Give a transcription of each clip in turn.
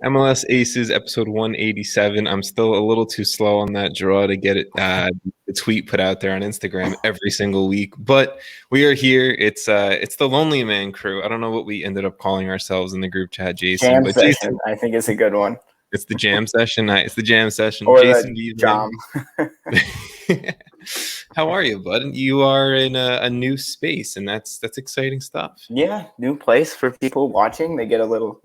MLS Aces episode 187. I'm still a little too slow on that draw to get it the tweet put out there on Instagram every single week, but we are here. It's the Lonely Man crew. I don't know what we ended up calling ourselves in the group chat, Jason. Jam but session, Jason, I think it's a good one. It's the jam session. It's the jam session. Or Jason, the jam. How are you, bud? You are in a new space, and that's exciting stuff. Yeah, new place for people watching. They get a little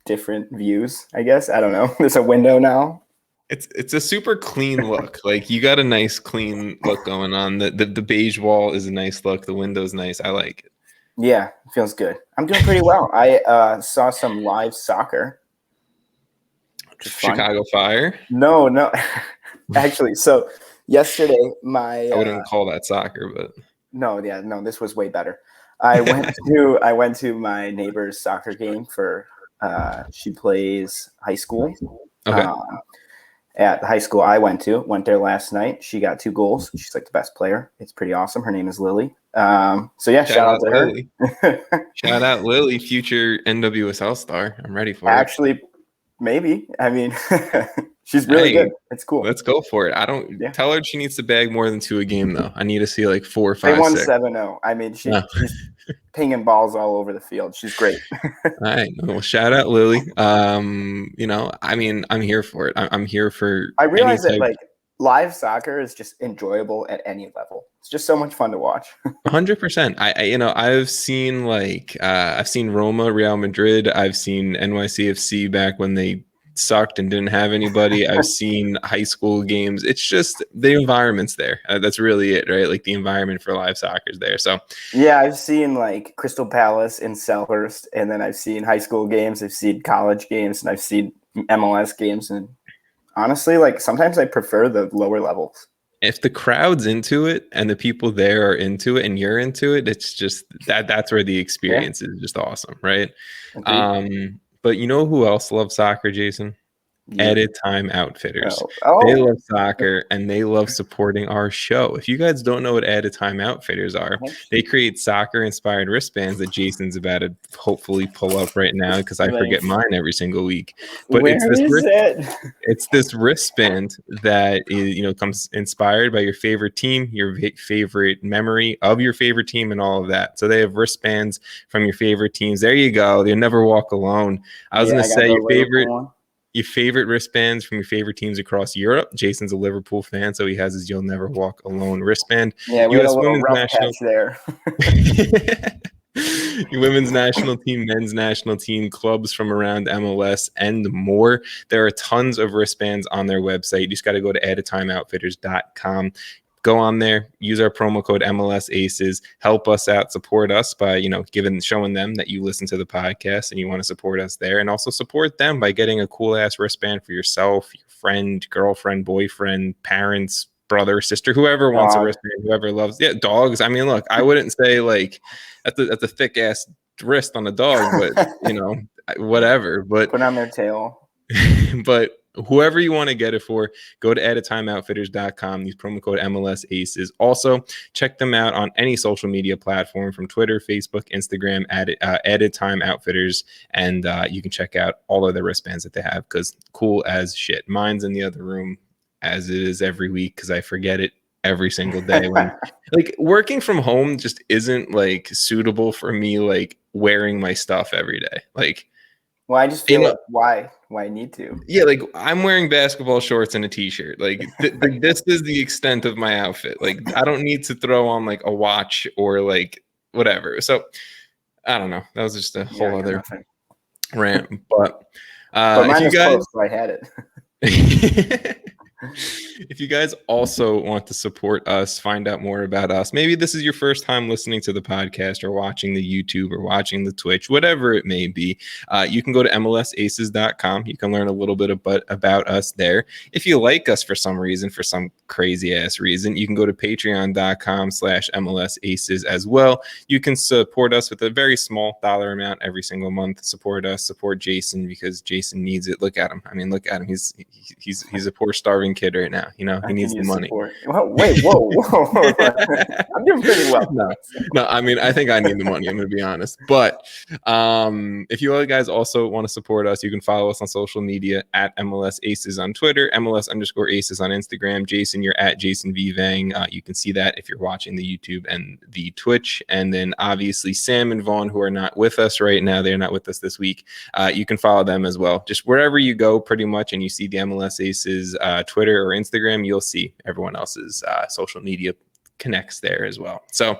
different views, I guess. I don't know. There's a window now. It's a super clean look. Like, you got a nice clean look going on. The beige wall is a nice look. The window's nice. I like it. Yeah, it feels good. I'm doing pretty well. I saw some live soccer. Chicago Fire? No. Actually, so yesterday I wouldn't call that soccer, but no, this was way better. I went to my neighbor's soccer game for she plays high school. Okay. At the high school I went there last night. She got 2 goals. She's like the best player. It's pretty awesome. Her name is Lily. So yeah, shout out to Lily. her. Shout out Lily, future NWSL star. I'm ready for it. Actually, maybe. I mean, she's really good. It's cool. Let's go for it. Tell her she needs to bag more than 2 a game, though. I need to see like 4 or 5. They won 7-0. I mean, she's pinging balls all over the field. She's great. All right. Well, shout out Lily. I mean, I'm here for it. I'm here for. I realize that like live soccer is just enjoyable at any level. It's just so much fun to watch. 100%. I've seen Roma, Real Madrid. I've seen NYCFC back when they sucked and didn't have anybody. I've seen high school games. It's just the environment's there. That's really it, right? Like, the environment for live soccer is there. So yeah, I've seen like Crystal Palace in Selhurst, and then I've seen high school games, I've seen college games, and I've seen MLS games. And honestly, like, sometimes I prefer the lower levels. If the crowd's into it and the people there are into it and you're into it, it's just that's where the experience is just awesome, right? Agreed. But you know who else loves soccer, Jason? Yeah. Edit Time Outfitters. Oh. They love soccer and they love supporting our show. If you guys don't know what Edit Time Outfitters are, they create soccer-inspired wristbands that Jason's about to hopefully pull up right now, because I forget mine every single week. But it's this wristband that is, comes inspired by your favorite team, your favorite memory of your favorite team, and all of that. So they have wristbands from your favorite teams. There you go. You'll never walk alone. I was going to say your favorite wristbands from your favorite teams across Europe. Jason's a Liverpool fan, so he has his "You'll Never Walk Alone" wristband. Yeah, we had a little rough patch there. Your women's national team, men's national team, clubs from around MLS, and more. There are tons of wristbands on their website. You just got to go to adatimeoutfitters.com. Go on there, use our promo code MLSAces, help us out, support us by, showing them that you listen to the podcast and you want to support us there, and also support them by getting a cool ass wristband for yourself, your friend, girlfriend, boyfriend, parents, brother, sister, whoever wants a wristband, whoever loves dogs. I mean, look, I wouldn't say like that's a thick ass wrist on a dog, but whatever. But put on their tail. But whoever you want to get it for, go to adatimeoutfitters.com. Use promo code MLSAces. Also, check them out on any social media platform, from Twitter, Facebook, Instagram, Added Time Outfitters, and you can check out all of the wristbands that they have, because cool as shit. Mine's in the other room, as it is every week, because I forget it every single day. When like, working from home just isn't like suitable for me, like wearing my stuff every day. Like, well, I just feel like why I need to. Yeah, like, I'm wearing basketball shorts and a t-shirt. Like, this is the extent of my outfit. Like, I don't need to throw on like a watch or like whatever. So I don't know. That was just a whole other rant. But mine is close, so I had it. If you guys also want to support us, find out more about us, maybe this is your first time listening to the podcast or watching the YouTube or watching the Twitch, whatever it may be, you can go to MLSAces.com. You can learn a little bit about us there. If you like us for some reason, for some crazy ass reason, you can go to patreon.com/MLSAces as well. You can support us with a very small dollar amount every single month. Support us, support Jason, because Jason needs it. Look at him. I mean, look at him. He's a poor starving kid right now. He he needs the money. Wait, whoa. I'm doing pretty well. No, I mean, I think I need the money. I'm going to be honest. But if you guys also want to support us, you can follow us on social media at MLSAces on Twitter, MLS_Aces on Instagram. Jason, you're at Jason V. Vang. You can see that if you're watching the YouTube and the Twitch. And then obviously Sam and Vaughn, who are not with us right now, they're not with us this week. You can follow them as well. Just wherever you go pretty much and you see the MLS Aces Twitter or Instagram, you'll see everyone else's social media connects there as well. So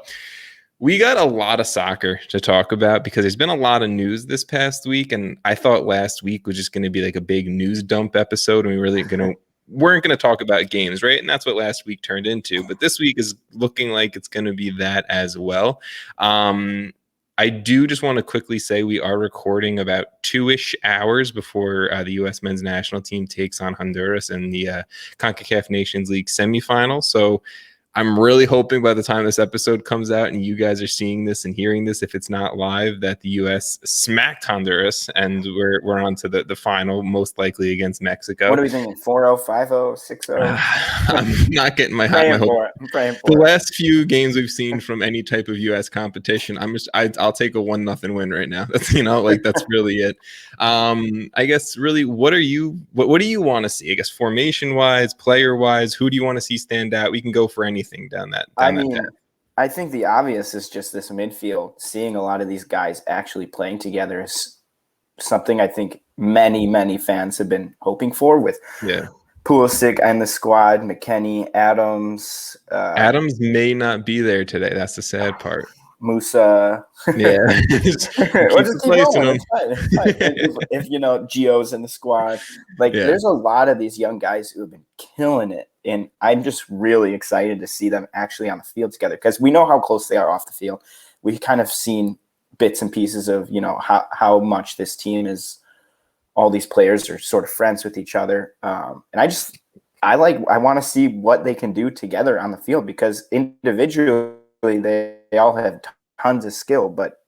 we got a lot of soccer to talk about because there's been a lot of news this past week, and I thought last week was just going to be like a big news dump episode, and weren't going to talk about games, right? And that's what last week turned into. But this week is looking like it's going to be that as well. I do just want to quickly say we are recording about 2-ish hours before the U.S. men's national team takes on Honduras in the CONCACAF Nations League semifinal. So I'm really hoping by the time this episode comes out and you guys are seeing this and hearing this, if it's not live, that the U.S. smacked Honduras and we're on to the final, most likely against Mexico. What are we thinking? 4-0, 5-0, 6-0? I'm not getting my hopes. I'm praying for the it. last few games we've seen from any type of U.S. competition, I'll take a 1-0 win right now. That's that's really it. I guess really, what do you want to see? I guess formation wise, player wise, who do you want to see stand out? We can go for anything down that path. I think the obvious is just this midfield. Seeing a lot of these guys actually playing together is something I think many fans have been hoping for with Pulisic and the squad, Mckenzie, Adams. Adams may not be there today. That's the sad part. Musa. Yeah. Just keep going. If Gio's in the squad. There's a lot of these young guys who have been killing it. And I'm just really excited to see them actually on the field together because we know how close they are off the field. We've kind of seen bits and pieces of, how much this team is, all these players are sort of friends with each other. And I want to see what they can do together on the field because individually they all have tons of skill, but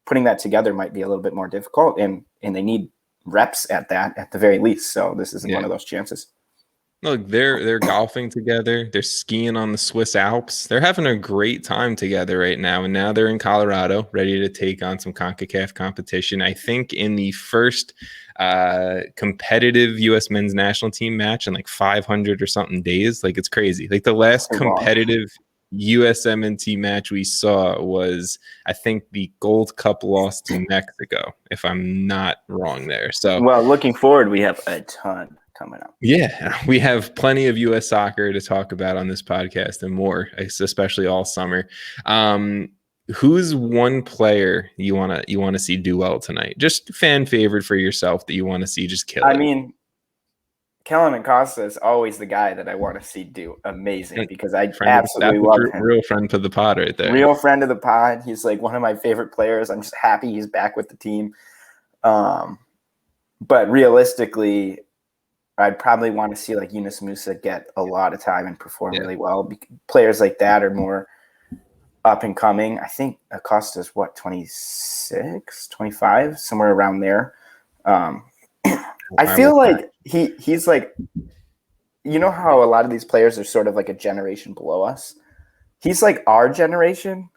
putting that together might be a little bit more difficult and they need reps at that at the very least. So this is one of those chances. Look, they're golfing together. They're skiing on the Swiss Alps. They're having a great time together right now. And now they're in Colorado, ready to take on some CONCACAF competition. I think in the first competitive U.S. men's national team match in 500 or something days. It's crazy. The last competitive USMNT match we saw was, I think, the Gold Cup loss to Mexico, if I'm not wrong there. So, well, looking forward, we have a ton coming up. Yeah, we have plenty of U.S. soccer to talk about on this podcast and more, especially all summer. Who's one player you want to see do well tonight? Just fan favorite for yourself that you want to see just kill it. I mean, Kellyn Acosta is always the guy that I want to see do amazing because I absolutely love him. Real friend to the pod right there. Real friend of the pod. He's one of my favorite players. I'm just happy he's back with the team. But realistically, I'd probably want to see Yunus Musa get a lot of time and perform really well. Players like that are more up and coming. I think Acosta's 26, 25, somewhere around there. I feel he's how a lot of these players are sort of a generation below us. He's our generation.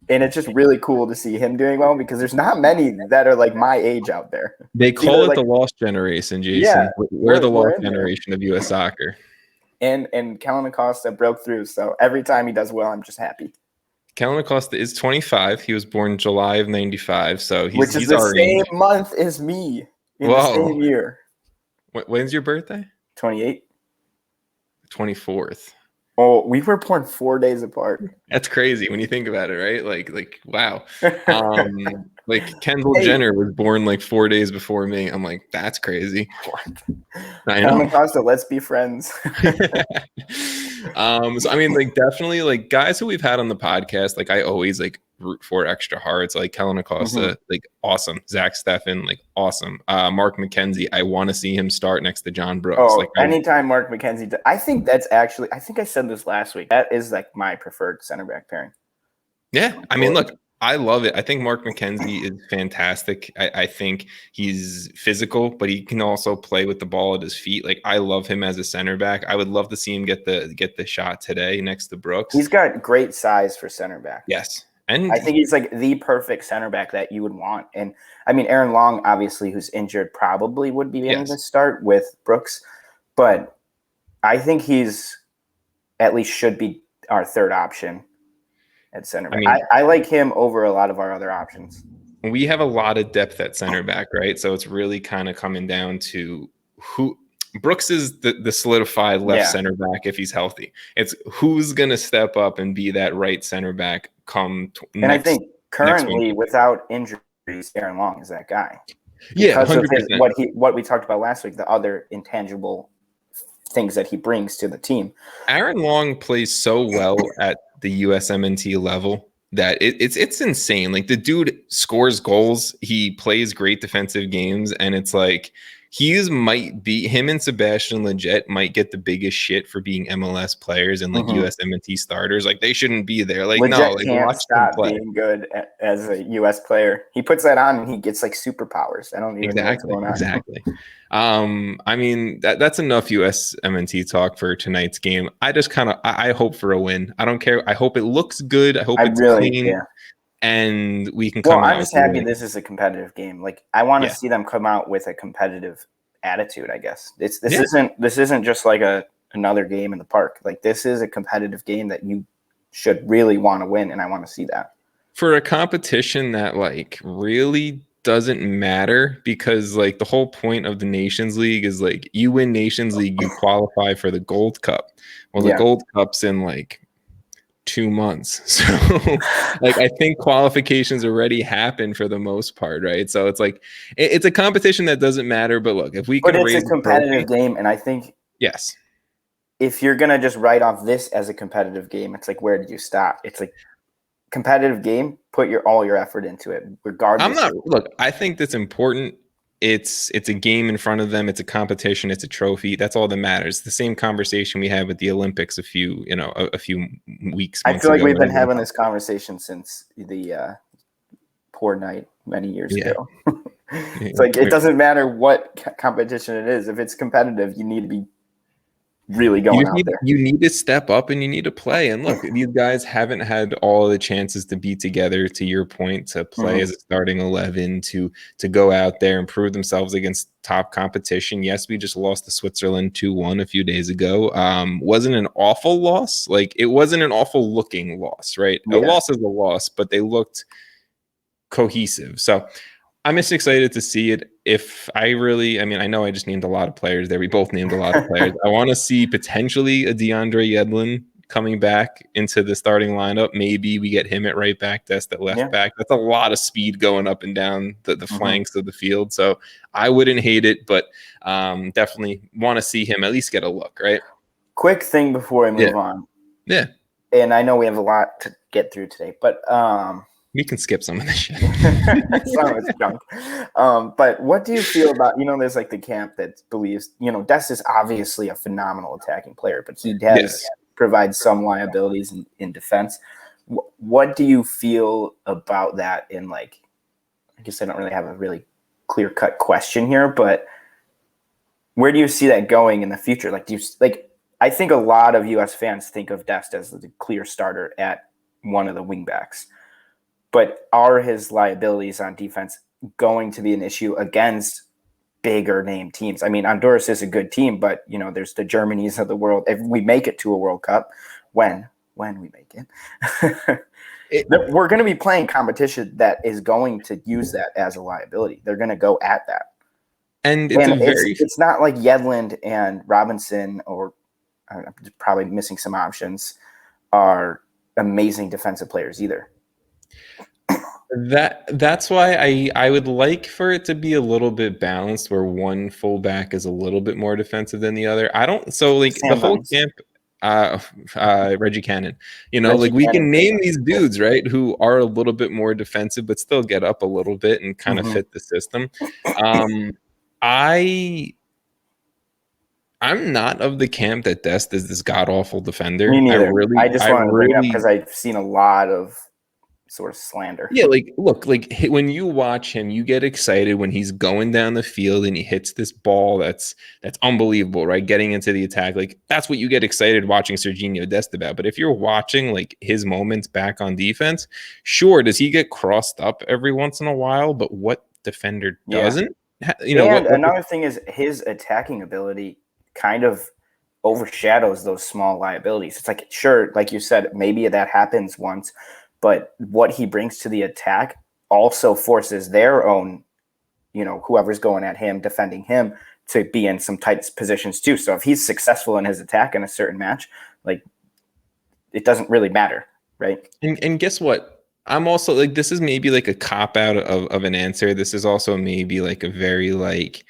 And it's just really cool to see him doing well because there's not many that are my age out there. They call it the lost generation, Jason. Yeah, we're the lost generation of U.S. soccer. And Kellyn Acosta broke through. So every time he does well, I'm just happy. Kellyn Acosta is 25. He was born July of 95. So which is the same month as me in the same year. When's your birthday? 28. 24th. Oh, we were born 4 days apart. That's crazy when you think about it, right? Wow. Kendall Jenner was born 4 days before me. I'm that's crazy. What? I know. Acosta, let's be friends. So I mean, definitely guys who we've had on the podcast, I always root for extra hard. It's Kellyn Acosta, awesome. Zach Steffen, awesome. Mark McKenzie, I want to see him start next to John Brooks. Oh, anytime Mark McKenzie. I think that's actually, I think I said this last week. That is my preferred center back pairing. Yeah. I mean, look, I love it. I think Mark Mckenzie is fantastic. I think he's physical, but he can also play with the ball at his feet. Like, I love him as a center back. I would love to see him get the shot today next to Brooks. He's got great size for center back. Yes. And I think he's like the perfect center back that you would want. And I mean, Aaron Long, obviously, who's injured, probably would be in the start with Brooks. But I think he's at least should be our third option at center back. I mean, I like him over a lot of our other options. We have a lot of depth at center back, right? So it's really kind of coming down to who Brooks is the solidified left center back if he's healthy. It's who's going to step up and be that right center back and I think currently without injuries, Aaron Long is that guy. Yeah, 100%. Of what we talked about last week, the other intangible things that he brings to the team. Aaron Long plays so well at the USMNT level that it's insane. Like, the dude scores goals, he plays great defensive games, and it's like might be him and Sebastian Lletget might get the biggest shit for being MLS players and like USMNT starters. Like, they shouldn't be there. Like, Lletget no, like, can't watch stop them play. being good as a US player. He puts that on and he gets like superpowers. I don't even know what's going on. Exactly. I mean, that's enough USMNT talk for tonight's game. I just I hope for a win. I don't care. I hope it looks good. I hope it's clean. Yeah. And we can come out. I'm just happy this is a competitive game. Like, I want to see them come out with a competitive attitude, I guess. This isn't just like another game in the park. Like, this is a competitive game that you should really want to win, and I want to see that. For a competition that like really doesn't matter, because like the whole point of the Nations League is like you win Nations League, you qualify for the Gold Cup. Well, the Gold Cup's in like 2 months. So like, I think qualifications already happen for the most part, right? So it's like it's a competition that doesn't matter. But look, if we can raise it's a competitive game, and I think if you're gonna just write off this as a competitive game, it's like, where did you stop? It's like, competitive game, put all your effort into it, regardless. I think that's important. It's a game in front of them. It's a competition. It's a trophy. That's all that matters. The same conversation we had with the Olympics a few weeks. I feel like we've been having this conversation since the poor night many years ago. It's like, it doesn't matter what competition it is. If it's competitive, you need to be really going out there. You need to step up and you need to play. And look, these guys haven't had all the chances to be together, to your point, to play as a starting 11, to go out there and prove themselves against top competition. Yes, we just lost to Switzerland 2-1 a few days ago. Wasn't an awful loss. Like, it wasn't an awful looking loss, right? A loss is a loss, but they looked cohesive. So I'm just excited to see it. I know I just named a lot of players there. We both named a lot of players. I want to see potentially a DeAndre Yedlin coming back into the starting lineup. Maybe we get him at right back, Dest at left back. That's a lot of speed going up and down the flanks of the field. So I wouldn't hate it, but definitely want to see him at least get a look, right? Quick thing before I move on. Yeah. And I know we have a lot to get through today, but we can skip some of this shit. Some of it's junk. But what do you feel about, there's like the camp that believes, Dest is obviously a phenomenal attacking player, but he does provide some liabilities in defense. What do you feel about that in, like, I guess I don't really have a really clear-cut question here, but where do you see that going in the future? Like, I think a lot of U.S. fans think of Dest as the clear starter at one of the wingbacks. But are his liabilities on defense going to be an issue against bigger name teams? I mean, Honduras is a good team, but there's the Germanys of the world. If we make it to a World Cup, when we make it, we're going to be playing competition that is going to use that as a liability. They're going to go at that. And it's not like Yedlin and Robinson, or I'm probably missing some options, are amazing defensive players either. That's why I would like for it to be a little bit balanced, where one fullback is a little bit more defensive than the other. The whole camp, Reggie Cannon, we can name these dudes, right, who are a little bit more defensive but still get up a little bit and kind of fit the system. I'm not of the camp that Dest is this god awful defender. Me neither. I just wanted to bring it up because I've seen a lot of sort of slander. Yeah, like look, like when you watch him, you get excited when he's going down the field and he hits this ball that's unbelievable, right? Getting into the attack, like that's what you get excited watching Sergiño Dest about. But if you're watching like his moments back on defense, sure, does he get crossed up every once in a while? But what defender doesn't? You know, and another thing is his attacking ability kind of overshadows those small liabilities. It's like, sure, like you said, maybe that happens once, but what he brings to the attack also forces their own, you know, whoever's going at him, defending him, to be in some tight positions too. So if he's successful in his attack in a certain match, like it doesn't really matter, right? And guess what? I'm also like, this is maybe like a cop out of an answer. This is also maybe like a very like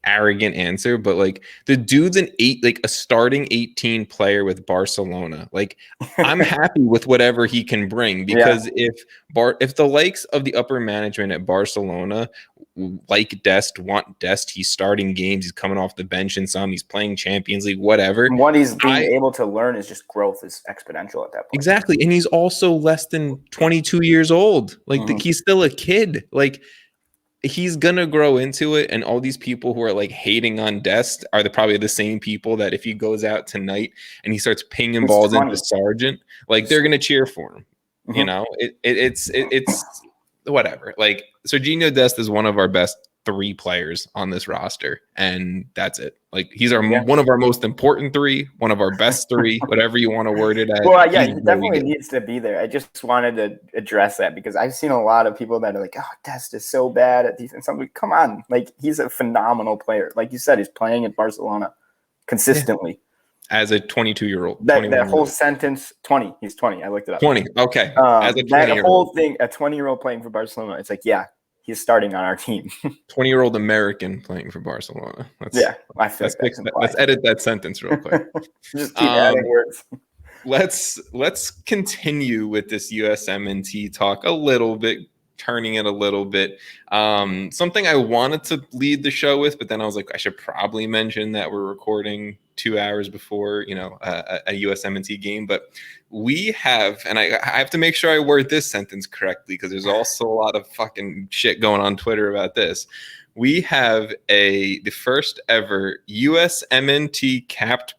arrogant answer, but like the dude's a starting 18 player with Barcelona. Like I'm happy with whatever he can bring, because if the likes of the upper management at Barcelona like Dest, want Dest, he's starting games, he's coming off the bench in some, he's playing Champions League, whatever. And what he's being able to learn is just growth is exponential at that point. Exactly. And he's also less than 22 years old. Like he's still a kid. Like he's gonna grow into it, and all these people who are like hating on Dest are probably the same people that if he goes out tonight and he starts pinging balls into Sargent, like they're gonna cheer for him. You know, it's whatever. Like Sergiño Dest is one of our best 3 players on this roster, and that's it. Like he's one of our most important 3, one of our best 3, whatever you want to word it as. Well, yeah, he definitely needs to be there. I just wanted to address that because I've seen a lot of people that are like, "Oh, Dest is so bad at defense." I'm like, "Come on!" Like he's a phenomenal player. Like you said, he's playing at Barcelona consistently. As a 22-year-old, that whole sentence, 20. He's 20. I looked it up. 20. Okay. As a 20-year-old. That whole thing, a 20-year-old playing for Barcelona. It's like, yeah, he's starting on our team. 20-year-old American playing for Barcelona. Let's edit that sentence real quick. Just keep adding words. Let's continue with this USMNT talk a little bit, turning it a little bit. Something I wanted to lead the show with, but then I was like, I should probably mention that we're recording 2 hours before, you know, a USMNT game. But we have, and I have to make sure I word this sentence correctly because there's also a lot of fucking shit going on Twitter about this. We have the first ever USMNT capped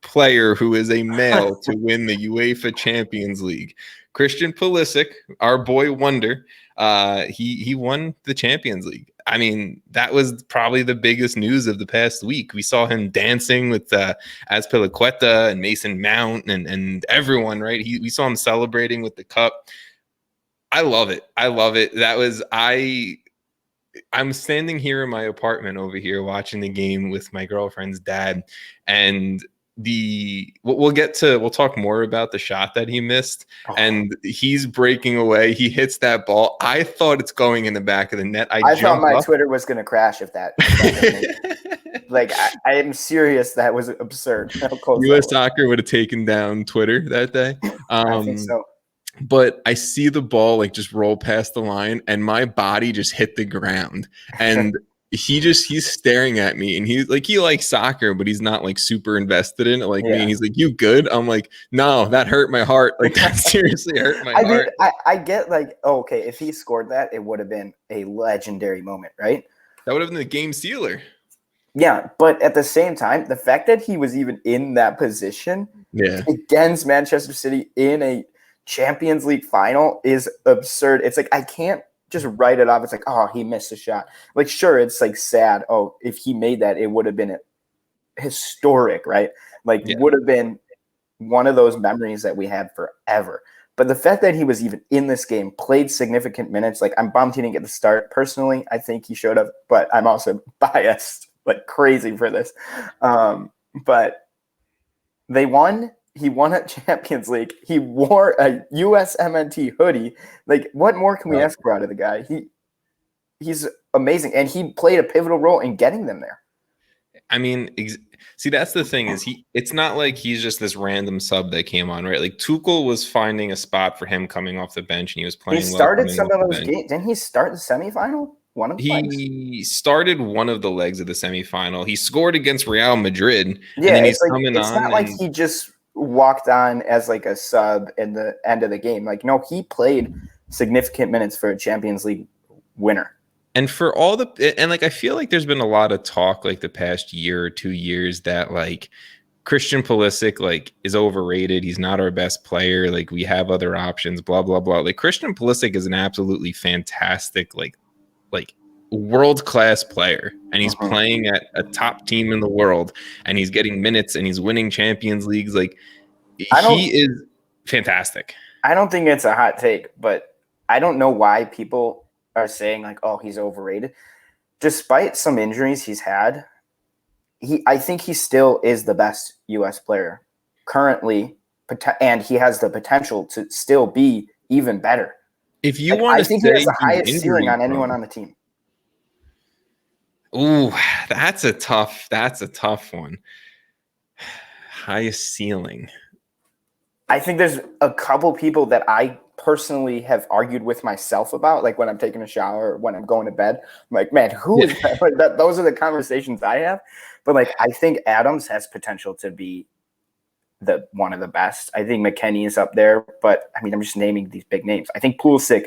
player who is a male to win the UEFA Champions League. Christian Pulisic, our boy wonder, he won the Champions League. I mean, that was probably the biggest news of the past week. We saw him dancing with Azpilicueta and Mason Mount and everyone, right? We saw him celebrating with the cup. I love it. I'm standing here in my apartment over here watching the game with my girlfriend's dad, and we'll talk more about the shot that he missed, and he's breaking away. He hits that ball. I thought it's going in the back of the net. I thought my Twitter was going to crash if that like I am serious. That was absurd. U.S. Soccer would have taken down Twitter that day. I think so. But I see the ball like just roll past the line, and my body just hit the ground, and he's staring at me, and he likes soccer, but he's not like super invested in it like me. And he's like, "You good?" I'm like, "No, that hurt my heart. Like that seriously hurt my heart." I get like, okay, if he scored that, it would have been a legendary moment, right? That would have been the game sealer. Yeah, but at the same time, the fact that he was even in that position against Manchester City in a Champions League final is absurd. It's like I can't just write it off. It's like, oh, he missed a shot. Like, sure, it's like sad. Oh, if he made that, it would have been historic, right? Like, would have been one of those memories that we had forever. But the fact that he was even in this game, played significant minutes, like I'm bummed he didn't get the start. Personally, I think he should have, but I'm also biased like crazy for this. But they won. He won a Champions League. He wore a USMNT hoodie. Like, what more can we ask for out of the guy? He's amazing, and he played a pivotal role in getting them there. I mean, see, that's the thing is it's not like he's just this random sub that came on, right? Like Tuchel was finding a spot for him coming off the bench, and he was playing. He started some of those games. Didn't he start the semifinal? He started one of the legs of the semifinal. He scored against Real Madrid. Yeah, and then it's not like he just walked on as like a sub in the end of the game. Like, no, he played significant minutes for a Champions League winner. And for all and like, I feel like there's been a lot of talk like the past year or 2 years that like Christian Pulisic like is overrated. He's not our best player. Like we have other options, blah, blah, blah. Like Christian Pulisic is an absolutely fantastic, like world-class player. And he's playing at a top team in the world and he's getting minutes and he's winning Champions Leagues. Like he is fantastic. I don't think it's a hot take, but I don't know why people are saying like, oh, he's overrated. Despite some injuries he's had, I think he still is the best U.S. player currently, and he has the potential to still be even better. If you want to, I think he has the highest ceiling on anyone on the team. Ooh, that's a tough one. Highest ceiling. I think there's a couple people that I personally have argued with myself about, like when I'm taking a shower or when I'm going to bed. I'm like, man, who is that? Like those are the conversations I have. But like, I think Adams has potential to be one of the best. I think Mckenzie is up there, but I mean, I'm just naming these big names. I think Pulisic,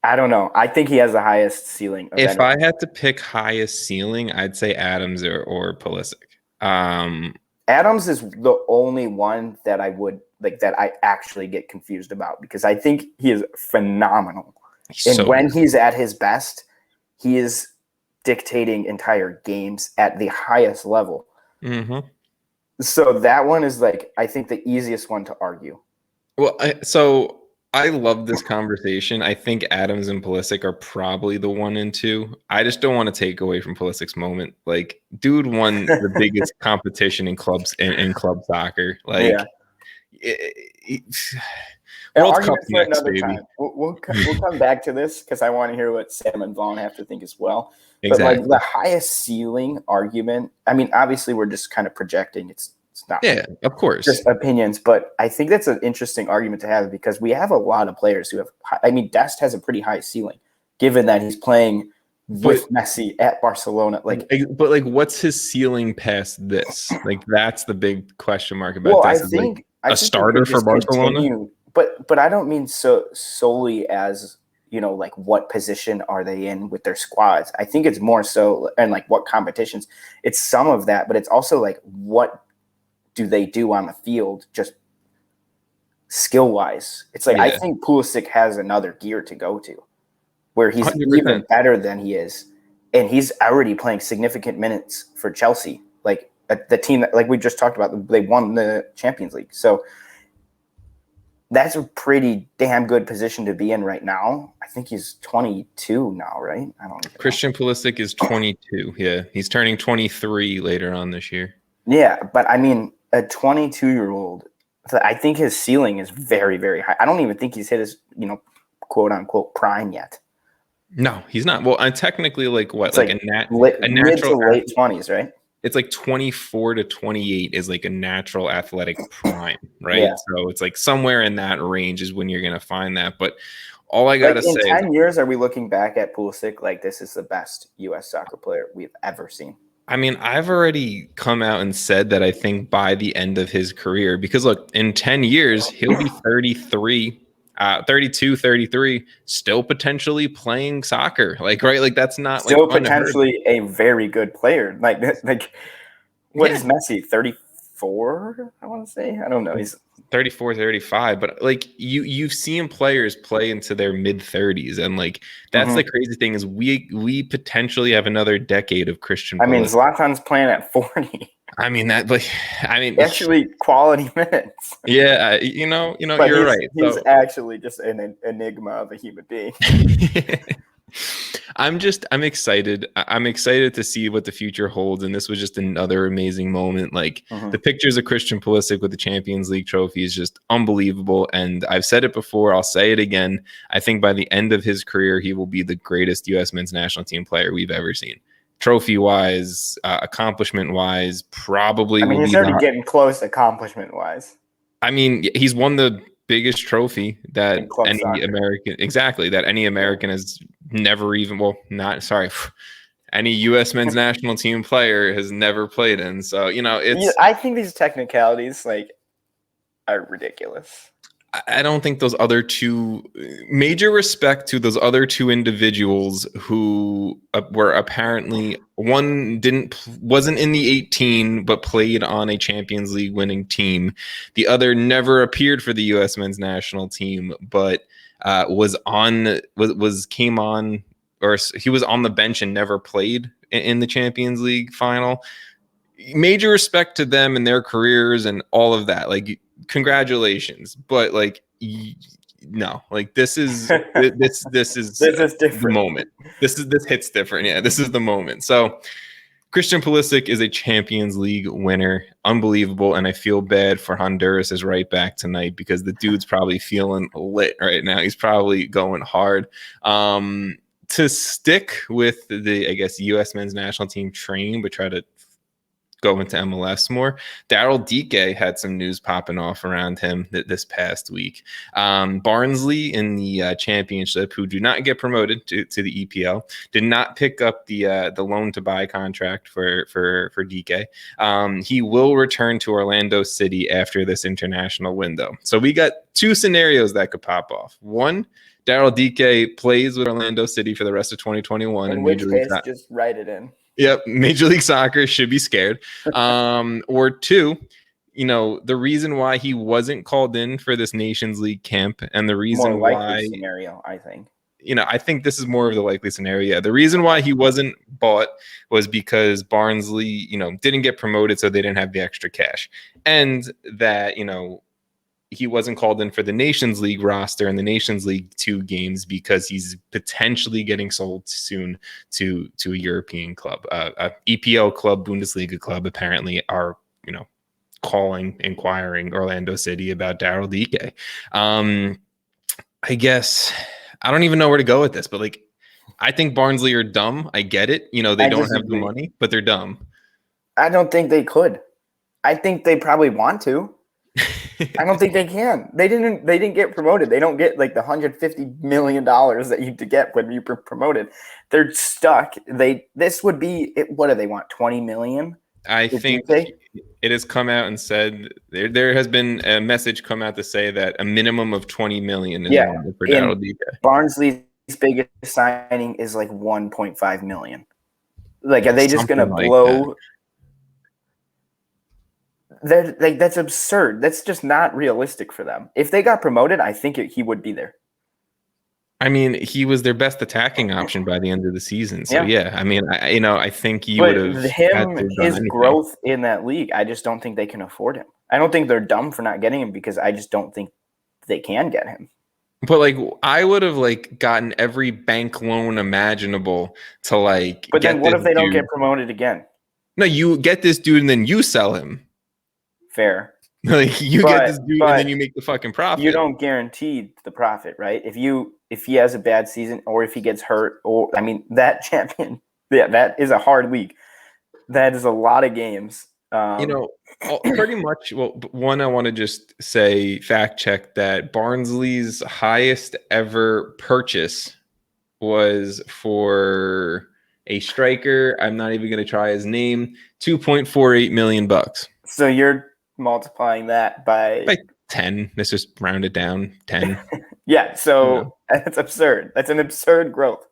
I don't know. I think he has the highest ceiling. If I had to pick highest ceiling, I'd say Adams or Pulisic. Adams is the only one that I would like that I actually get confused about because I think he is phenomenal. When he's at his best, he is dictating entire games at the highest level. Mm-hmm. So that one is like, I think the easiest one to argue. Well, I love this conversation. I think Adams and Pulisic are probably the 1 and 2. I just don't want to take away from Pulisic's moment. Like, dude won the biggest competition in clubs in club soccer. Like, World Cup next, baby. We'll come back to this because I want to hear what Sam and Vaughn have to think as well. Exactly. But like the highest ceiling argument, I mean, obviously we're just kind of projecting. It's not. Yeah, of course. Just opinions, but I think that's an interesting argument to have because we have a lot of players who have. I mean, Dest has a pretty high ceiling, given that he's playing with Messi at Barcelona. But what's his ceiling past this? Like, that's the big question mark about this. I think a starter for Barcelona. But I don't mean solely as, you know, like what position are they in with their squads. I think it's more so, and like what competitions. It's some of that, but it's also like what do they do on the field just skill-wise. It's like I think Pulisic has another gear to go to where he's 100%. Even better than he is. And he's already playing significant minutes for Chelsea. Like the team that, like we just talked about, they won the Champions League. So that's a pretty damn good position to be in right now. I think he's 22 now, right? I don't know. Christian Pulisic is 22. Yeah, he's turning 23 later on this year. Yeah, but I mean, a 22-year-old, I think his ceiling is very, very high. I don't even think he's hit his, you know, quote unquote prime yet. No, he's not. Well, I'm technically like what, it's like a natural mid to late 20s, right? It's like 24 to 28 is like a natural athletic prime, right? Yeah. So it's like somewhere in that range is when you're going to find that. But all I got to say, in 10 years, are we looking back at Pulisic like this is the best U.S. soccer player we've ever seen? I mean, I've already come out and said that I think by the end of his career, because look, in 10 years, he'll be 32, 33, still potentially playing soccer. Like, right? Like that's not still like potentially a very good player. Like what is Messi? 34, I want to say. I don't know. He's 34, 35, but like you've seen players play into their mid 30s, and like that's the crazy thing is we potentially have another decade of Christian Pulisic. I mean, Zlatan's playing at 40. I mean actually quality minutes. Yeah, you know, but you're right. He's actually just an enigma of a human being. I'm excited. I'm excited to see what the future holds. And this was just another amazing moment. Like the pictures of Christian Pulisic with the Champions League trophy is just unbelievable. And I've said it before, I'll say it again. I think by the end of his career, he will be the greatest U.S. men's national team player we've ever seen. Trophy wise, accomplishment wise, probably. I mean, he's already getting close accomplishment wise. I mean, he's won the biggest trophy that any soccer. Any American has never even, any U.S. men's national team player has never played in. So, you know, I think these technicalities, like are ridiculous. I don't think those other two, major respect to those other two individuals who were apparently, one wasn't in the 18 but played on a Champions League winning team. The other never appeared for the U.S. men's national team, but came on, or he was on the bench and never played in the Champions League final. Major respect to them and their careers and all of that. Like, congratulations, but like, no, like this is this is different. The moment. This hits different. Yeah, this is the moment. So Christian Pulisic is a Champions League winner. Unbelievable. And I feel bad for Honduras' right back tonight, because the dude's probably feeling lit right now. He's probably going hard. To stick with the, I guess, U.S. men's national team train, but try to go into MLS more. Daryl Dike had some news popping off around him this past week. Barnsley in the championship, who do not get promoted to the EPL, did not pick up the loan to buy contract for Dike. He will return to Orlando City after this international window. So we got two scenarios that could pop off. One, Daryl Dike plays with Orlando City for the rest of 2021. In which case, just write it in. Yep, Major League Soccer should be scared. Or two, the reason why he wasn't called in for this Nations League camp, and the reason more likely scenario, I think. I think this is more of the likely scenario. The reason why he wasn't bought was because Barnsley, didn't get promoted, so they didn't have the extra cash, and that he wasn't called in for the Nations League roster and the Nations League 2 games because he's potentially getting sold soon to a European club. A EPL club, Bundesliga club, apparently are, inquiring Orlando City about Daryl Dike. I guess I don't even know where to go with this, but like, I think Barnsley are dumb. I get it. They don't have the money, but they're dumb. I don't think they could. I think they probably want to. I don't think they can. They didn't get promoted. They don't get like the $150 million that you get when you promoted. They're stuck. This would be what do they want? 20 million? I think it has come out and said there has been a message come out to say that a minimum of 20 million is for Daryl Dike. Barnsley's biggest signing is like 1.5 million. Like, are they just going to blow? That's absurd. That's just not realistic for them. If they got promoted, I think he would be there. I mean, he was their best attacking option by the end of the season. So I mean, I think he would have his growth in that league. I just don't think they can afford him. I don't think they're dumb for not getting him, because I just don't think they can get him. But like, I would have gotten every bank loan imaginable to like. But then what if they don't get promoted again? No, you get this dude and then you sell him. Fair. Like, get this dude and then you make the fucking profit. You don't guarantee the profit, right? If he has a bad season, or if he gets hurt, or that champion, that is a hard league. That is a lot of games. Pretty much. Well, one, I want to just say, fact check that Barnsley's highest ever purchase was for a striker. I'm not even going to try his name. $2.48 million. So you're multiplying that by 10. Let's just round it down. 10. Yeah. So that's absurd. That's an absurd growth.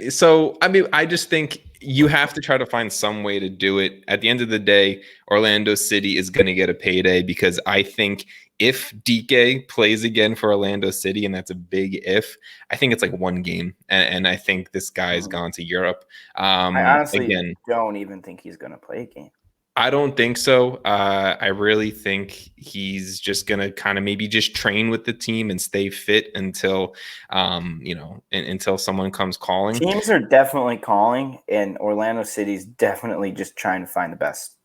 So, I mean, I just think you have to try to find some way to do it. At the end of the day, Orlando City is going to get a payday, because I think if Dike plays again for Orlando City, and that's a big if, I think it's like one game. And I think this guy's gone to Europe. I honestly don't even think he's going to play a game. I don't think so. I really think he's just going to kind of maybe just train with the team and stay fit until, until someone comes calling. Teams are definitely calling, and Orlando City's definitely just trying to find the best.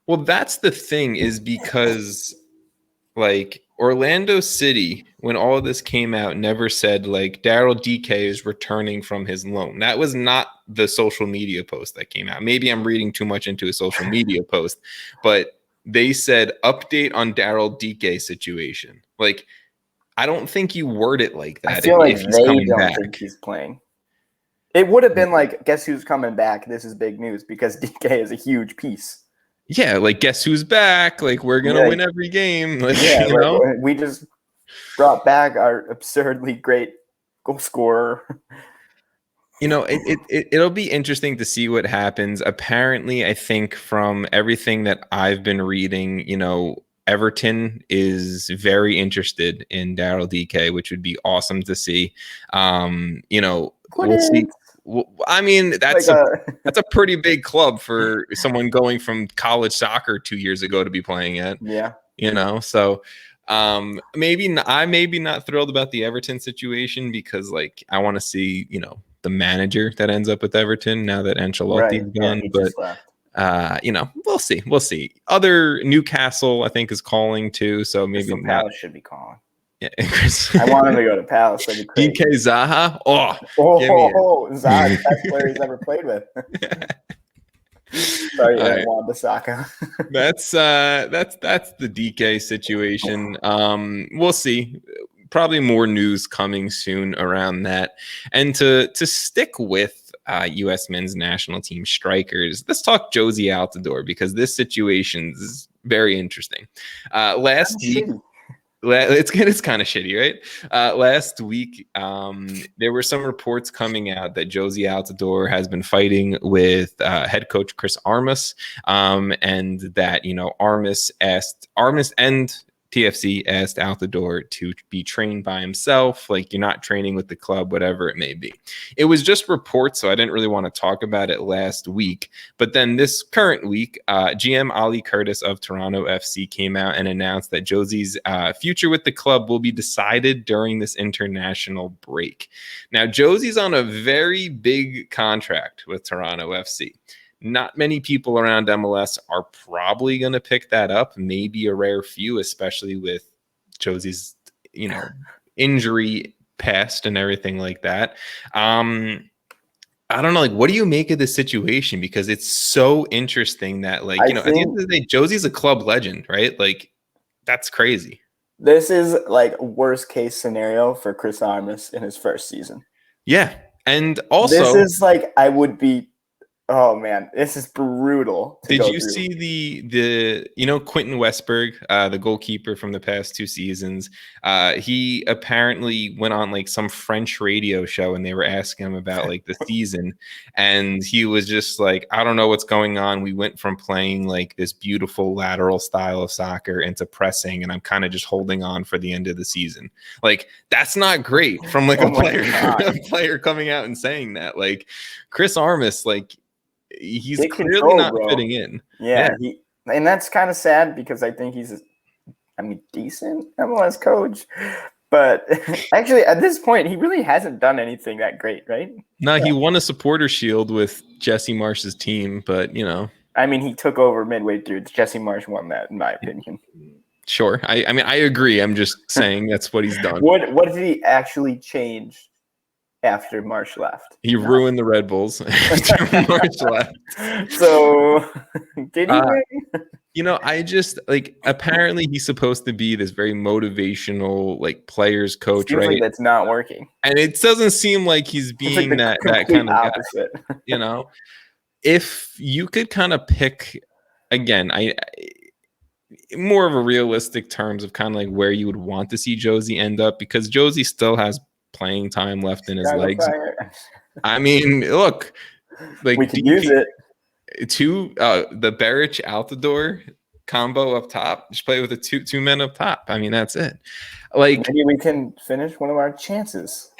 Well, that's the thing, is because like Orlando City, when all of this came out, never said like Daryl Dike is returning from his loan. That was not the social media post that came out. Maybe I'm reading too much into a social media post, but they said update on Daryl Dike situation. Like, I don't think you word it like that. I feel like they don't think he's playing. It would have been like, guess who's coming back? This is big news, because Dike is a huge piece. Yeah, like guess who's back? Like we're gonna win every game. Like, yeah, you know, we just brought back our absurdly great goal scorer. you know, it'll be interesting to see what happens. Apparently, I think from everything that I've been reading, you know, Everton is very interested in Daryl Dike, which would be awesome to see. You know, we'll see. I mean, that's a pretty big club for someone going from college soccer 2 years ago to be playing at. Yeah, you know, so maybe I may be not thrilled about the Everton situation because, like, I want to see, you know, the manager that ends up with Everton now that Ancelotti's gone. But you know, we'll see. We'll see. Other Newcastle, I think, is calling too, so maybe Crystal not. Palace should be calling. Yeah, I want him to go to Palace. DK Zaha. Zaha's best player he's ever played with. Sorry, Wan-Bissaka. That's the DK situation. We'll see. Probably more news coming soon around that. And to stick with U.S. men's national team strikers, let's talk Jozy Altidore because this situation is very interesting. Last week. It's kind of shitty, right? Last week, there were some reports coming out that Jozy Altidore has been fighting with head coach Chris Armas, and that, you know, Armas and TFC asked Altidore to be trained by himself, like you're not training with the club, whatever it may be. It was just reports, so I didn't really want to talk about it last week. But then this current week, GM Ali Curtis of Toronto FC came out and announced that Jozy's future with the club will be decided during this international break. Now, Jozy's on a very big contract with Toronto FC. Not many people around MLS are probably going to pick that up. Maybe a rare few, especially with Jozy's, you know, injury past and everything like that. I don't know. Like, what do you make of this situation? Because it's so interesting that, like, you know, at the end of the day, Jozy's a club legend, right? Like, that's crazy. This is like worst case scenario for Chris Armas in his first season. Yeah. And also, this is like, I would be, oh man, this is brutal. Did you see the you know, Quentin Westberg, the goalkeeper from the past 2 seasons? He apparently went on like some French radio show and they were asking him about like the season, and he was just like, I don't know what's going on. We went from playing like this beautiful lateral style of soccer into pressing, and I'm kind of just holding on for the end of the season. Like, that's not great from like a player coming out and saying that. Like, Chris Armas, like, he's clearly not fitting in. Yeah. And that's kind of sad because I think he's decent MLS coach. But actually, at this point, he really hasn't done anything that great, right? No, he won a supporter shield with Jesse Marsh's team, but, you know. I mean, he took over midway through. Jesse Marsh won that, in my opinion. Sure. I mean, I agree. I'm just saying that's what he's done. What did he actually change after Marsh left? He ruined the Red Bulls after Marsh left. So, did he win? You know, I just, like, apparently he's supposed to be this very motivational, like, players coach, right? Like that's not working. And it doesn't seem like he's being like that kind of opposite guy. You know, if you could kind of pick, again, I more of a realistic terms of kind of like where you would want to see Jozy end up, because Jozy still has playing time left in his legs. I mean, look, like, we can use it. The Beric Altidore combo up top. Just play with the two men up top. I mean, that's it. Like, maybe we can finish one of our chances.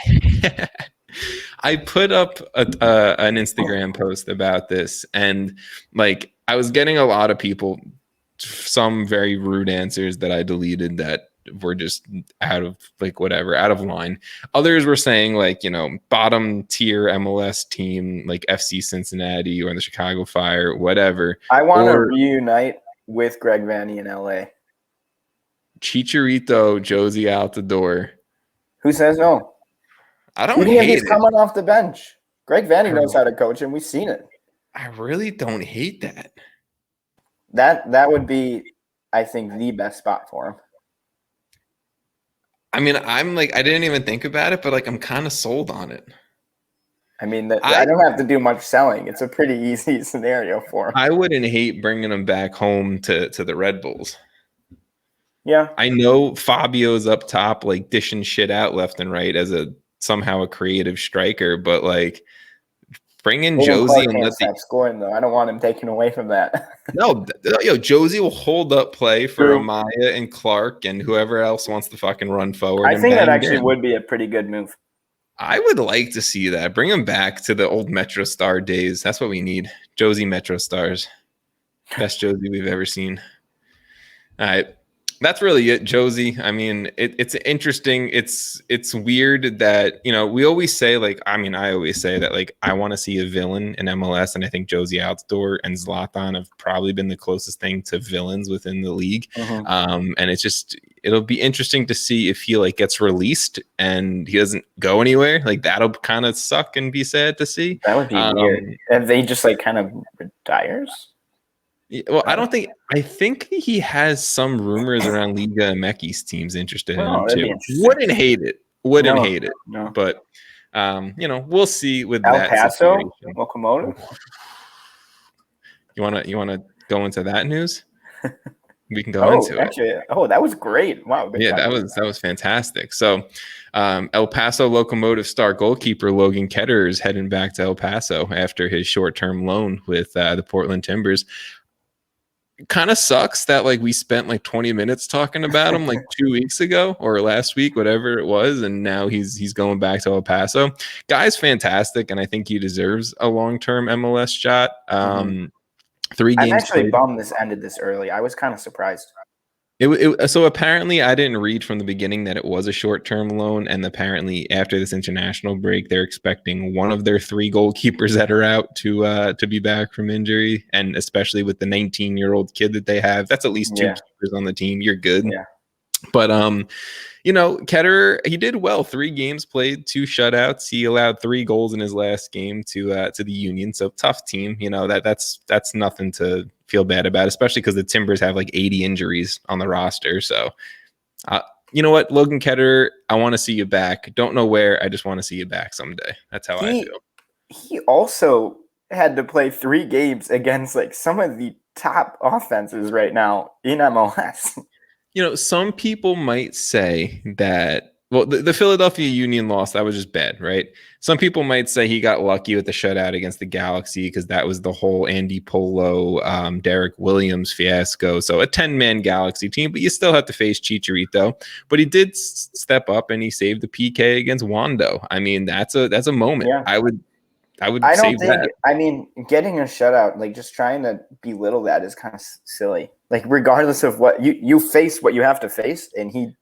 I put up an Instagram post about this, and like, I was getting a lot of people, some very rude answers that I deleted that were just out of line. Others were saying, like, you know, bottom tier MLS team like FC Cincinnati or the Chicago Fire, whatever. I want to reunite with Greg Vanney in LA. Chicharito, Jozy Altidore. Who says no? I don't hate it. He's coming off the bench. Greg Vanney knows how to coach him. We've seen it. I really don't hate that. That would be, I think, the best spot for him. I mean, I'm like, I didn't even think about it, but like, I'm kind of sold on it. I mean, I don't have to do much selling. It's a pretty easy scenario for him. I wouldn't hate bringing him back home to the Red Bulls. Yeah. I know Fabio's up top, like dishing shit out left and right as somehow a creative striker, but like bring in Jozy and let stop scoring though. I don't want him taken away from that. No, Jozy will hold up play for Amaya and Clark and whoever else wants to fucking run forward. I think that actually would be a pretty good move. I would like to see that. Bring him back to the old Metro Star days. That's what we need. Jozy Metro Stars. Best Jozy we've ever seen. All right. That's really it, Jozy. I mean, it's interesting. It's weird that, we always say, like, I always say that, like, I want to see a villain in MLS, and I think Jozy Altidore and Zlatan have probably been the closest thing to villains within the league. And it'll be interesting to see if he, like, gets released and he doesn't go anywhere. Like, that'll kind of suck and be sad to see. That would be weird. And they just, like, kind of retires? Well, I think he has some rumors around Liga MX teams interested in him too. Wouldn't hate it. No. But we'll see with El that Paso situation. Locomotive. You wanna go into that news? We can go into it. That was great. Wow. Yeah, that was fantastic. So El Paso Locomotive star goalkeeper Logan Ketterer is heading back to El Paso after his short-term loan with the Portland Timbers. Kind of sucks that like we spent like 20 minutes talking about him like 2 weeks ago or last week, whatever it was, and now he's going back to El Paso. Guy's fantastic, and I think he deserves a long-term MLS shot. 3 games. I'm actually bummed this ended this early. I was kind of surprised. So apparently I didn't read from the beginning that it was a short-term loan, and apparently after this international break, they're expecting one of their 3 goalkeepers that are out to be back from injury, and especially with the 19-year-old kid that they have, that's at least 2 keepers on the team. You're good. Yeah. But Ketterer, he did well. 3 games played, 2 shutouts. He allowed 3 goals in his last game to the Union. So tough team. That's nothing to feel bad about, especially because the Timbers have like 80 injuries on the roster. So, you know what, Logan Ketterer, I want to see you back. Don't know where. I just want to see you back someday. That's how I feel. He also had to play 3 games against like some of the top offenses right now in MLS. Some people might say that, well, the Philadelphia Union loss, that was just bad, right? Some people might say he got lucky with the shutout against the Galaxy because that was the whole Andy Polo, Derek Williams fiasco. So a 10-man Galaxy team, but you still have to face Chicharito. But he did step up and he saved the PK against Wando. I mean, that's a moment. Yeah. I would save that. I mean, getting a shutout, like just trying to belittle that is kind of silly. Like regardless of what you face, what you have to face, and he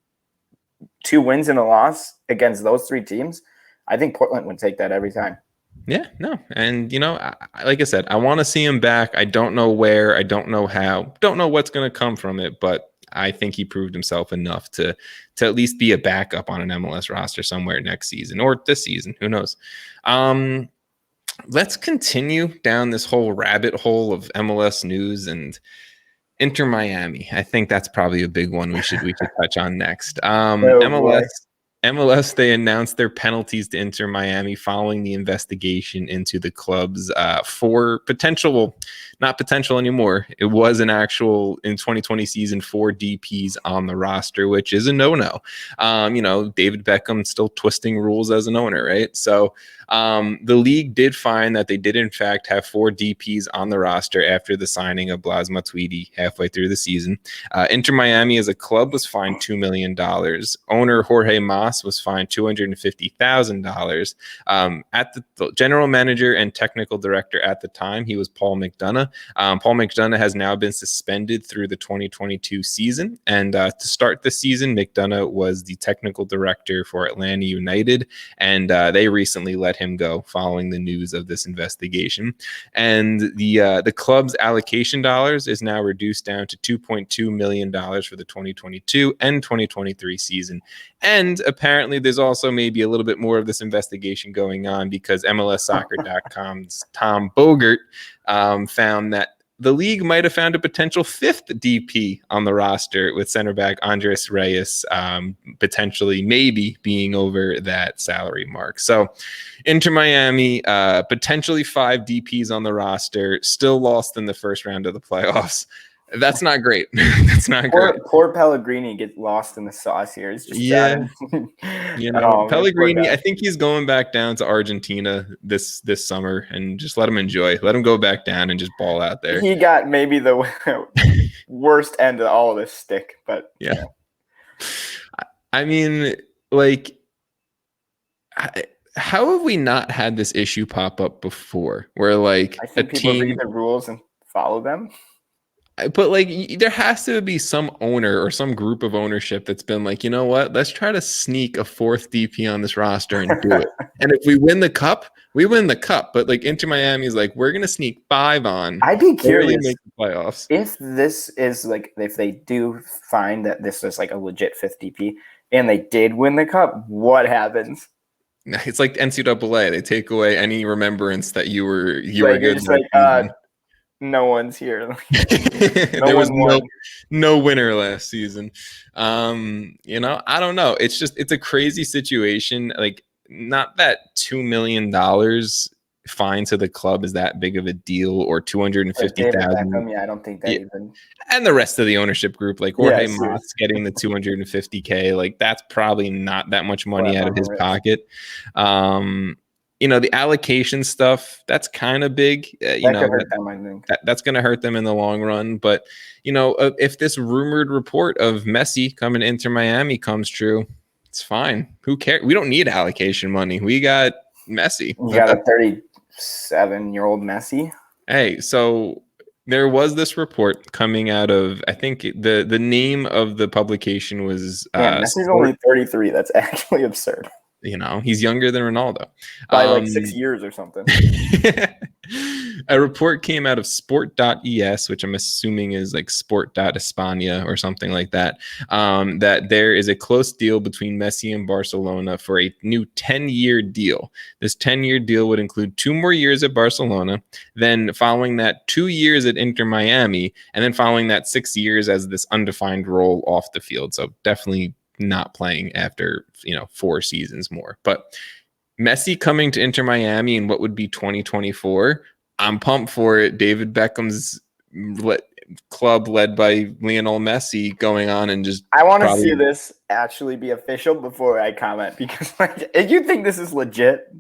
2 wins and a loss against those 3 teams, I think Portland would take that every time. Yeah, no. And, like I said, I want to see him back. I don't know where. I don't know how. Don't know what's going to come from it, but I think he proved himself enough to at least be a backup on an MLS roster somewhere next season or this season. Who knows? Let's continue down this whole rabbit hole of MLS news and Inter Miami. I think that's probably a big one we should touch on next. MLS, they announced their penalties to Inter Miami following the investigation into the club's for potential, not potential anymore. It was an actual, in 2020 season, 4 DPs on the roster, which is a no-no. David Beckham still twisting rules as an owner, right? So the league did find that they did, in fact, have 4 DPs on the roster after the signing of Blas Matuidi halfway through the season. Inter Miami as a club was fined $2 million. Owner Jorge Mas was fined $250,000. At the general manager and technical director at the time, he was Paul McDonough. Paul McDonough has now been suspended through the 2022 season. And to start the season, McDonough was the technical director for Atlanta United, and they recently let him go following the news of this investigation. And the club's allocation dollars is now reduced down to $2.2 million for the 2022 and 2023 season. And apparently there's also maybe a little bit more of this investigation going on because MLSsoccer.com's Tom Bogert found that the league might have found a potential fifth DP on the roster with center back Andres Reyes potentially maybe being over that salary mark. So Inter Miami, potentially 5 DPs on the roster, still lost in the first round of the playoffs. That's not great. That's not great. Poor Pellegrini get lost in the sauce here. It's just Pellegrini, I think he's going back down to Argentina this summer and just let him enjoy. Let him go back down and just ball out there. He got maybe the worst end of all of this stick, but yeah. I mean, like, how have we not had this issue pop up before? Where like I think people read the rules and follow them. But like, there has to be some owner or some group of ownership that's been like, you know what? Let's try to sneak a 4th DP on this roster and do it. And if we win the cup, we win the cup. But like, Inter Miami is like, we're gonna sneak 5 on. I'd be curious make the playoffs if this is like, if they do find that this is like a legit 5th DP and they did win the cup, what happens? It's like NCAA. They take away any remembrance that you were good. Just like, no one's here. There was no winner last season. You know, I don't know. It's a crazy situation. Like, not that $2 million fine to the club is that big of a deal, or 250,000. Yeah, I don't think that even. And the rest of the ownership group, like Jorge Mas getting the 250K, like that's probably not that much money out of his pocket. You know, the allocation stuff, that's kind of big. You know, that's going to hurt them in the long run. But, you know, if this rumored report of Messi coming to Inter Miami comes true, it's fine. Who cares? We don't need allocation money. We got Messi. You got a 37-year-old Messi. Hey, so there was this report coming out of, I think the name of the publication was Messi's only 33. That's actually absurd. You know, he's younger than Ronaldo by like 6 years or something. A report came out of sport.es, which I'm assuming is like sport.España or something like that, that there is a close deal between Messi and Barcelona for a new 10-year deal. This 10-year deal would include 2 more years at Barcelona, then following that 2 years at Inter Miami, and then following that 6 years as this undefined role off the field. So definitely not playing after, 4 seasons more. But Messi coming to Inter Miami in what would be 2024, I'm pumped for it. David Beckham's club led by Lionel Messi going on and just. I want to see this actually be official before I comment, because if you think this is legit.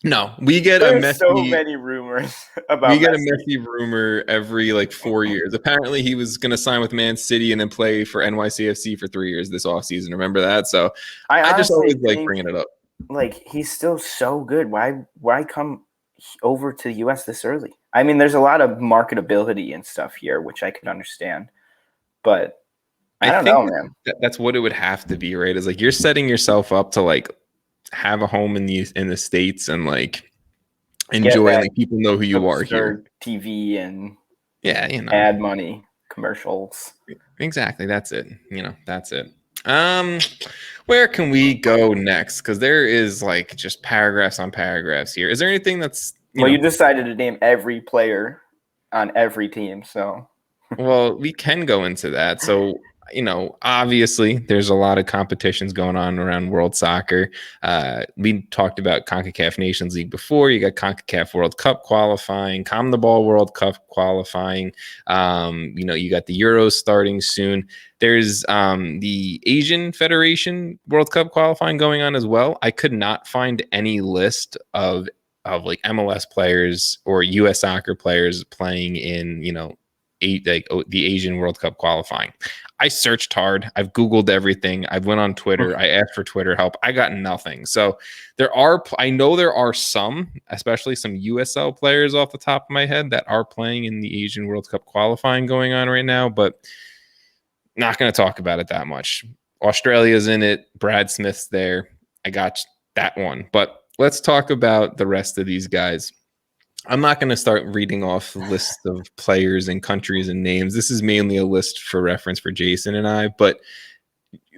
No, we get There's a Messi. So many rumors about. We get Messi. A Messi rumor every 4 years. Apparently, he was going to sign with Man City and then play for NYCFC for 3 years this offseason. Remember that? So I just always like bringing it up. Like, he's still so good. Why come over to the U.S. this early? I mean, there's a lot of marketability and stuff here, which I could understand, but I don't know, man. That's what it would have to be, right? Is like you're setting yourself up to have a home in the States and enjoy, people know who you are here. TV and ad money, commercials. Exactly. That's it. That's it. Where can we go next? Because there is just paragraphs on paragraphs here. Is there anything that's you decided to name every player on every team, so well, we can go into that. So obviously there's a lot of competitions going on around world soccer. We talked about CONCACAF Nations League before. You got CONCACAF World Cup qualifying, CONMEBOL World Cup qualifying. You got the Euros starting soon. There's the Asian Federation World Cup qualifying going on as well. I could not find any list of MLS players or US soccer players playing in, the Asian World Cup qualifying. I searched hard. I've Googled everything. I went on Twitter. I asked for Twitter help. I got nothing. So I know there are some, especially some USL players off the top of my head that are playing in the Asian World Cup qualifying going on right now, but not going to talk about it that much. Australia's in it. Brad Smith's there. I got that one. But let's talk about the rest of these guys. I'm not going to start reading off lists of players and countries and names. This is mainly a list for reference for Jason and I. But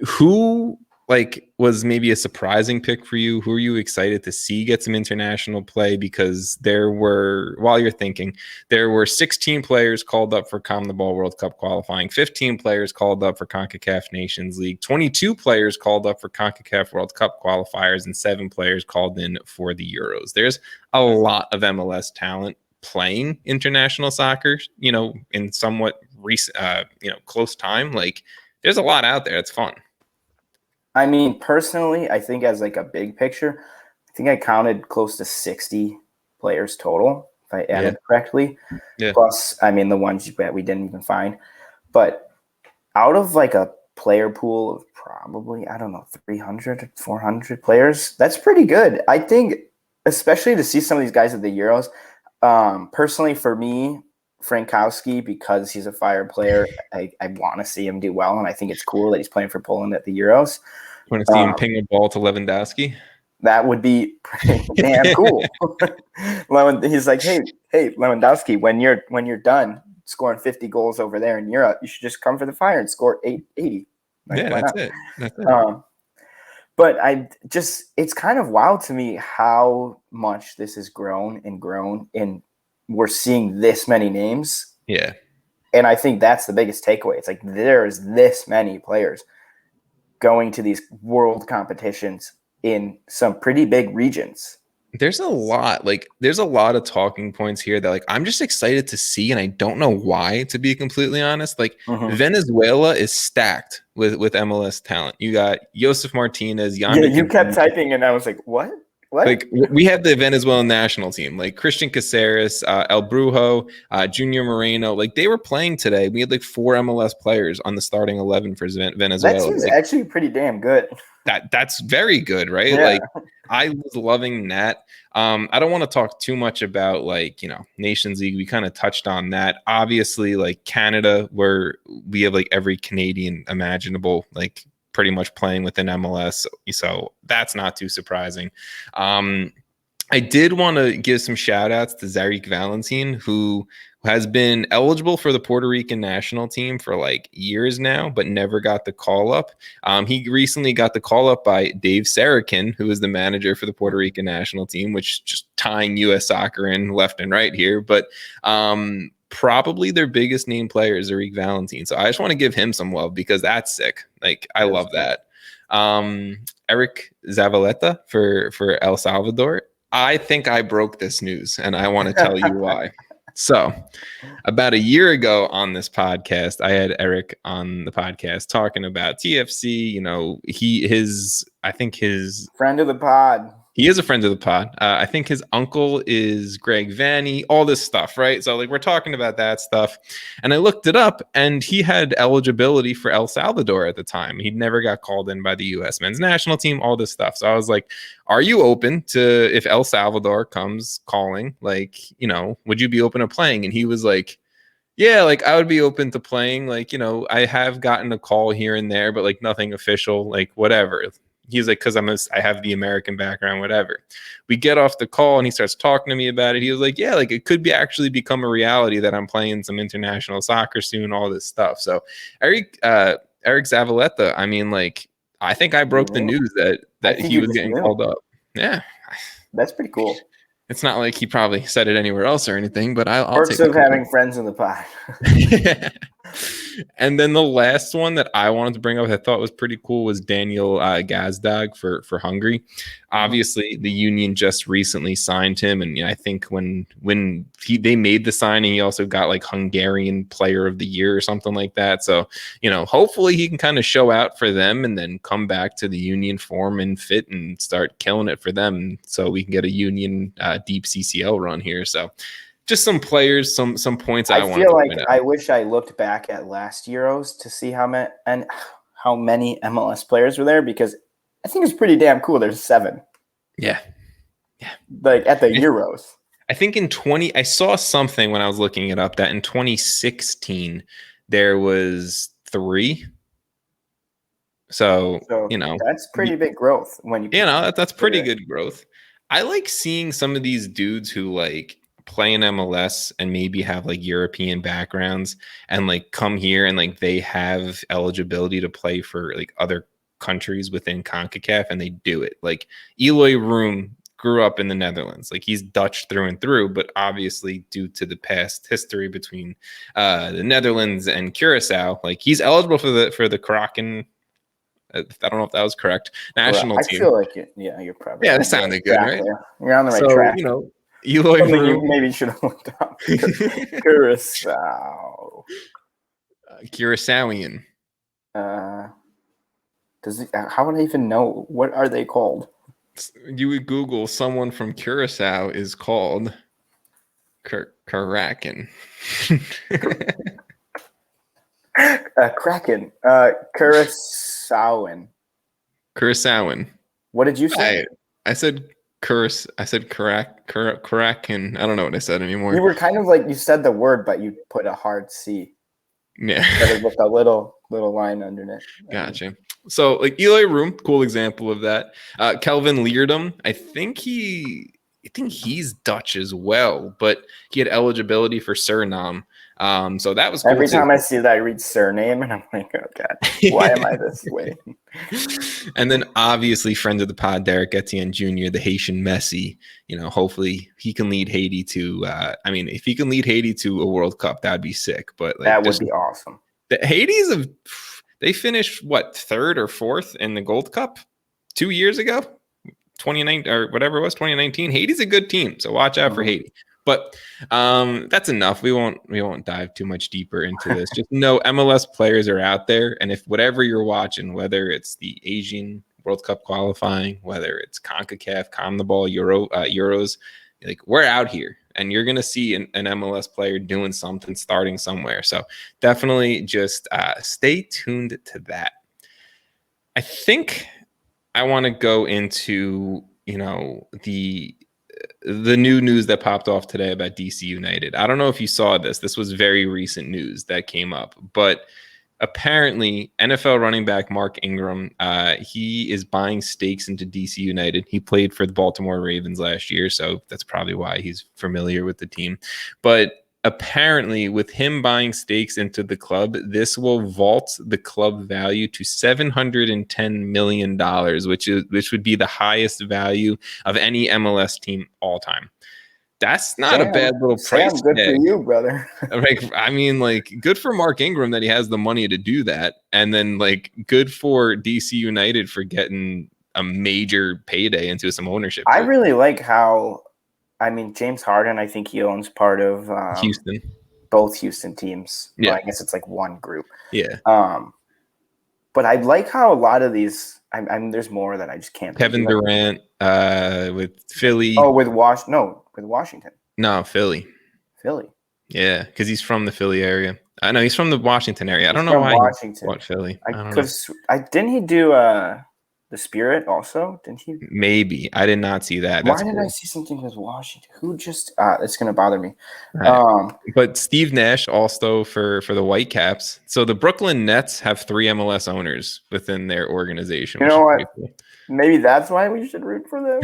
who like was maybe a surprising pick for you? Who are you excited to see get some international play? Because there were, while you're thinking, there were 16 players called up for CONMEBOL World Cup qualifying, 15 players called up for CONCACAF Nations League, 22 players called up for CONCACAF World Cup qualifiers, and 7 players called in for the Euros. There's a lot of MLS talent playing international soccer, you know, in somewhat recent, close time. Like, there's a lot out there. It's fun. I mean, personally, I think as like a big picture, I think I counted close to 60 players total, if I added correctly. Yeah. Plus, I mean, the ones that we didn't even find. But out of like a player pool of probably, I don't know, 300, 400 players, that's pretty good. I think, especially to see some of these guys at the Euros, personally for me, Frankowski, because he's a fire player, I want to see him do well, and I think it's cool that he's playing for Poland at the Euros. You want to see him ping a ball to Lewandowski? That would be pretty damn cool. He's like, hey, Lewandowski, when you're done scoring 50 goals over there in Europe, you should just come for the Fire and score 80. Like, that's it. But it's kind of wild to me how much this has grown, and we're seeing this many names. Yeah. And I think that's the biggest takeaway. It's like there's this many players going to these world competitions in some pretty big regions. There's a lot of talking points here that like I'm just excited to see, and I don't know why, to be completely honest. Like Venezuela is stacked with MLS talent. You got Josef Martinez, you kept typing and I was like, what? Like we have the Venezuelan national team, like Christian Caceres, El Brujo, Junior Moreno. Like they were playing today. We had like 4 MLS players on the starting 11 for Venezuela. That seems actually pretty damn good. That's very good, right? Yeah. Like I was loving that. I don't want to talk too much about like, Nations League. We kind of touched on that. Obviously, like Canada, where we have like every Canadian imaginable, like pretty much playing within MLS. So that's not too surprising. I did want to give some shout outs to Zarik Valentin, who has been eligible for the Puerto Rican national team for like years now, but never got the call up. He recently got the call up by Dave Sarakin, who is the manager for the Puerto Rican national team, which just tying U.S. soccer in left and right here. But probably their biggest name player is Zarik Valentin. So I just want to give him some love because that's sick. Like, I love that. Eric Zavaleta for El Salvador. I think I broke this news, and I want to tell you why. So about a year ago on this podcast, I had Eric on the podcast talking about TFC. I think his friend of the pod. He is a friend of the pod. I think his uncle is Greg Vanny, all this stuff, right? So like we're talking about that stuff. And I looked it up, and he had eligibility for El Salvador at the time. He'd never got called in by the U.S. men's national team, all this stuff. So I was like, are you open to, if El Salvador comes calling, like, would you be open to playing? And he was like, yeah, like I would be open to playing. Like, I have gotten a call here and there, but like nothing official, like whatever. He's like, because I have the American background, whatever. We get off the call and he starts talking to me about it. He was like, yeah, like it could be actually become a reality that I'm playing some international soccer soon, all this stuff. So Eric Zavaleta, I mean, like, I think I broke the news that he was getting called up. Yeah. That's pretty cool. It's not like he probably said it anywhere else or anything, but I'll Perks take of having friends in the pod. And then the last one that I wanted to bring up, I thought was pretty cool, was Daniel Gazdag for Hungary. Obviously, the Union just recently signed him, and I think when they made the signing, he also got like Hungarian Player of the Year or something like that. So hopefully he can kind of show out for them and then come back to the Union form and fit and start killing it for them, so we can get a Union deep CCL run here. So just some players, some points I feel like I wish I looked back at last Euros to see how many MLS players were there, because I think it's pretty damn cool. There's 7. Yeah. Like at the Euros. I think I saw something when I was looking it up that in 2016 there was 3. So that's pretty big growth when you that's pretty good growth. I like seeing some of these dudes who like play in MLS and maybe have like European backgrounds and like come here and like they have eligibility to play for like other countries within CONCACAF, and they do it. Like Eloy Room grew up in the Netherlands. Like he's Dutch through and through, but obviously due to the past history between the Netherlands and Curacao, like he's eligible for the Kraken. I don't know if that was correct. National team. I feel like you're probably that sounded good, right? You're on the right track. Eloy Room, you maybe should have looked up. Curacao. Curaçaoian. How would I even know? What are they called? You would Google someone from Curacao is called Kraken. Kraken. Curaçaoan. Curaçaoan. What did you say? I said Kraken. I don't know what I said anymore. You were kind of like you said the word, but you put a hard C. Yeah. With a little line underneath. Gotcha. So like Eloy Room, cool example of that. Kelvin Leerdam, I think he's Dutch as well, but he had eligibility for Suriname. So that was cool. Every time I see that, I read surname and I'm like, oh God, why am I this way? And then obviously friend of the pod, Derek Etienne Jr., the Haitian Messi. Hopefully he can lead Haiti to. If he can lead Haiti to a World Cup, that'd be sick. But that would be awesome. They finished third or fourth in the Gold Cup 2 years ago, 2019 or whatever it was, 2019. Haiti's a good team, so watch out for Haiti. But that's enough. We won't dive too much deeper into this. Just know MLS players are out there, and if whatever you're watching, whether it's the Asian World Cup qualifying, whether it's CONCACAF, CONMEBOL, Euros, like we're out here, and you're gonna see an MLS player doing something, starting somewhere. So definitely just stay tuned to that. I think I want to go into the new news that popped off today about DC United. I don't know if you saw this. This was very recent news that came up, but apparently NFL running back Mark Ingram, he is buying stakes into DC United. He played for the Baltimore Ravens last year, so that's probably why he's familiar with the team. But apparently, with him buying stakes into the club, this will vault the club value to $710 million, which would be the highest value of any MLS team all time. That's not a bad little price. Good for you, brother. Good for Mark Ingram that he has the money to do that, and then good for DC United for getting a major payday into some ownership. I really like how. James Harden, I think he owns part of Houston, both Houston teams. Yeah, well, I guess it's like one group. Yeah. But I like how a lot of these. There's more that I just can't. Kevin Durant, with Philly. Oh, with Washington. No, Philly. Yeah, because he's from the Philly area. I know he's from the Washington area. I don't know why Washington. He bought Philly. Didn't he do the Spirit also? Didn't he? Maybe. I did not see that. Why did I see something with Washington? Who just it's gonna bother me. Right. But Steve Nash also for the Whitecaps. So the Brooklyn Nets have 3 MLS owners within their organization. You know what? Cool. Maybe that's why we should root for them.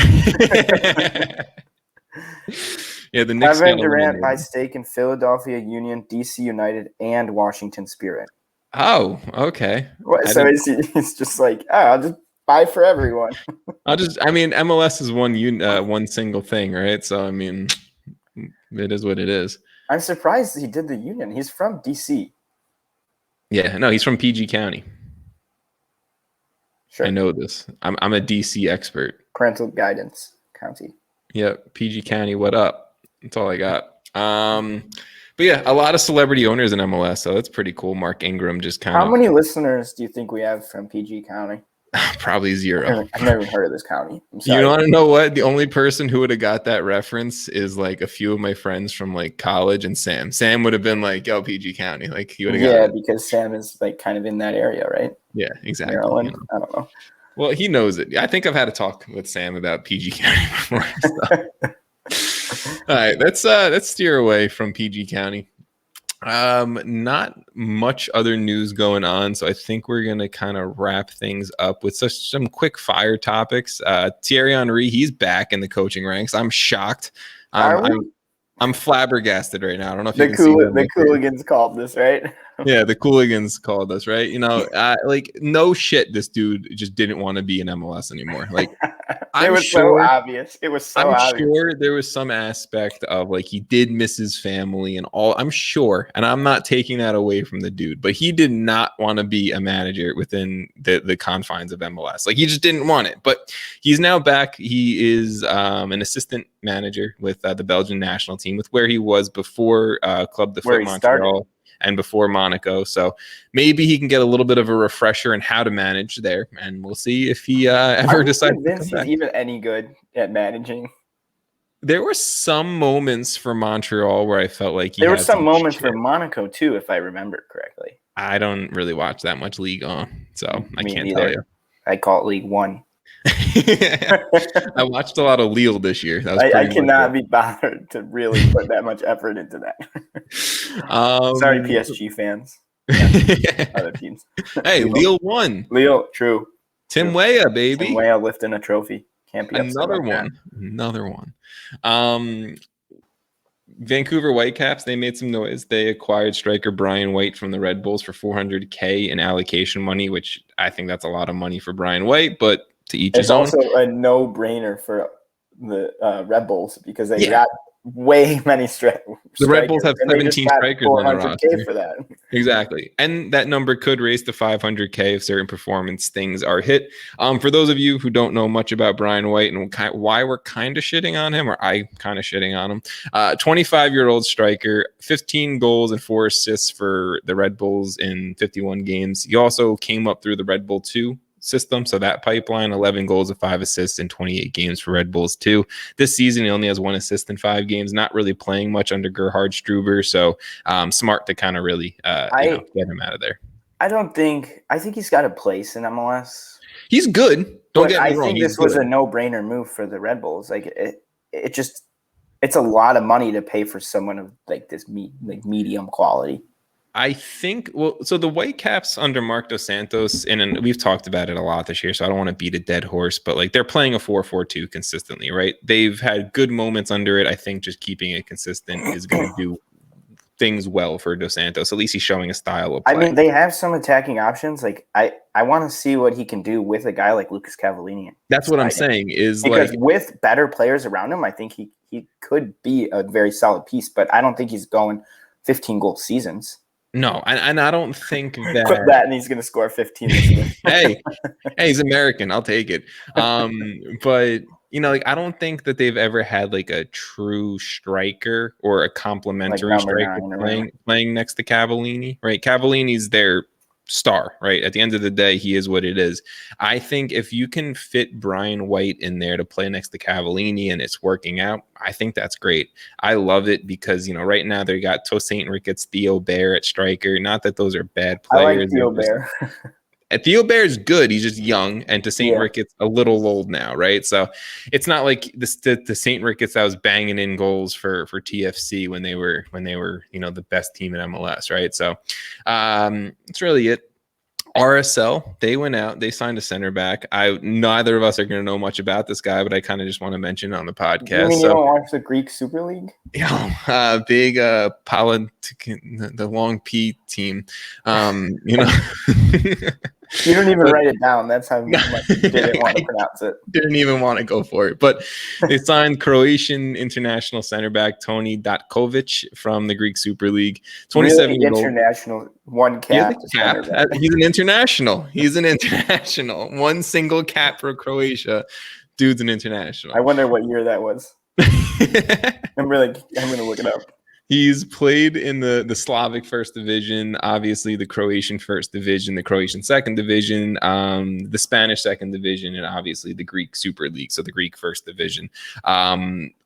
Yeah, the Knicks. Kevin Durant buys stake in Philadelphia Union, DC United, and Washington Spirit. Oh, okay. So it's just like, I'll just buy for everyone. MLS is one single thing, right? So it is what it is. I'm surprised he did the Union. He's from DC. Yeah, no, he's from PG County. Sure. I know this. I'm a DC expert. Parental guidance county. Yep, PG County. What up? That's all I got. But yeah, a lot of celebrity owners in MLS, so that's pretty cool. Mark Ingram just kind of. How many listeners do you think we have from PG County? Probably 0. I've never even heard of this county. I'm sorry. You want to know what? The only person who would have got that reference is a few of my friends from college and Sam. Sam would have been yo, PG County. He would have got it. Because Sam is kind of in that area, right? Yeah, exactly. Maryland. I don't know. Well, he knows it. I think I've had a talk with Sam about PG County before. All right, let's steer away from PG County. Not much other news going on, so I think we're gonna kind of wrap things up with some quick fire topics. Thierry Henry, he's back in the coaching ranks. I'm shocked. I'm flabbergasted right now. I don't know if you can see the Cooligans called this, right? Yeah, the Cooligans called us, right? Like no shit, this dude just didn't want to be in MLS anymore. Like It was so obvious. It was so obvious. I'm sure there was some aspect of like he did miss his family and all. I'm sure, and I'm not taking that away from the dude, but he did not want to be a manager within the confines of MLS. Like he just didn't want it. But he's now back. He is an assistant manager with the Belgian national team, with where he was before Club de Foot Montreal and before Monaco. So maybe he can get a little bit of a refresher in how to manage there, and we'll see if he ever decides to come back. He's even any good at managing. There were some moments for Montreal where I felt like there were some moments for Monaco too, if I remember correctly. I don't really watch that much League On, so I can't tell you. I call it League One. I watched a lot of Lille this year. That was I cannot be bothered to really put that much effort into that. Sorry, PSG fans. Yeah, other teams. Hey, Lille won. Lille, true. Tim Weah, baby. Tim Weah lifting a trophy. Can't be another one. Another one. Vancouver Whitecaps, they made some noise. They acquired striker Brian White from the Red Bulls for $400K in allocation money, which I think that's a lot of money for Brian White, but to each his own. It's also a no-brainer for the Red Bulls because they got way many strikers. The Red Bulls have 17 strikers on the roster. For that. Exactly. And that number could raise to $500K if certain performance things are hit. For those of you who don't know much about Brian White and why we're kind of shitting on him, or I kind of shitting on him, 25-year-old striker, 15 goals and 4 assists for the Red Bulls in 51 games. He also came up through the Red Bull 2 system, so that pipeline, 11 goals and 5 assists in 28 games for Red Bulls too. This season he only has 1 assist in 5 games, not really playing much under Gerhard Struber, so smart to kind of really get him out of there. I think he's got a place in MLS. He's good, don't get me wrong. I think this was a no-brainer move for the Red Bulls. Like it's a lot of money to pay for someone of like this medium quality. I think, so the Whitecaps under Marc Dos Santos, and we've talked about it a lot this year, so I don't want to beat a dead horse, but like they're playing a 4-4-2 consistently, right? They've had good moments under it. I think just keeping it consistent is going to do things well for Dos Santos. At least he's showing a style of play. I mean, they have some attacking options. Like I want to see what he can do with a guy like Lucas Cavallini. That's what I'm saying because with better players around him, I think he could be a very solid piece, but I don't think he's going 15-goal seasons. No, and I don't think that. Put that, and he's going to score 15. hey, he's American. I'll take it. But I don't think that they've ever had like a true striker or a complementary striker playing next to Cavallini. Right, Cavallini's their star. Right, at the end of the day, he is what it is. I think if you can fit Brian White in there to play next to Cavallini and it's working out, I think that's great. I love it because right now they got Tosaint Ricketts, Theo Bair at striker. Not that those are bad players. I like Theo Bair. Theo Bair is good. He's just young, and Tosaint Ricketts a little old now, right? So it's not like the St. Ricketts that was banging in goals for TFC when they were the best team in MLS, right? So that's really it. RSL, they went out, they signed a center back. Neither of us are going to know much about this guy, but I kind of just want to mention it on the podcast. You mean you don't watch the Greek Super League? Yeah, big the long P team. You don't even write it down. That's how much you didn't want to pronounce it. Didn't even want to go for it. But they signed Croatian international center back Toni Datkovic from the Greek Super League. 27 years old. International, one cap. He's an international. He's an international. One single cap for Croatia. Dude's an international. I wonder what year that was. I'm going to look it up. He's played in the Slavic First Division, obviously the Croatian First Division, the Croatian Second Division, the Spanish Second Division, and obviously the Greek Super League, so the Greek First Division.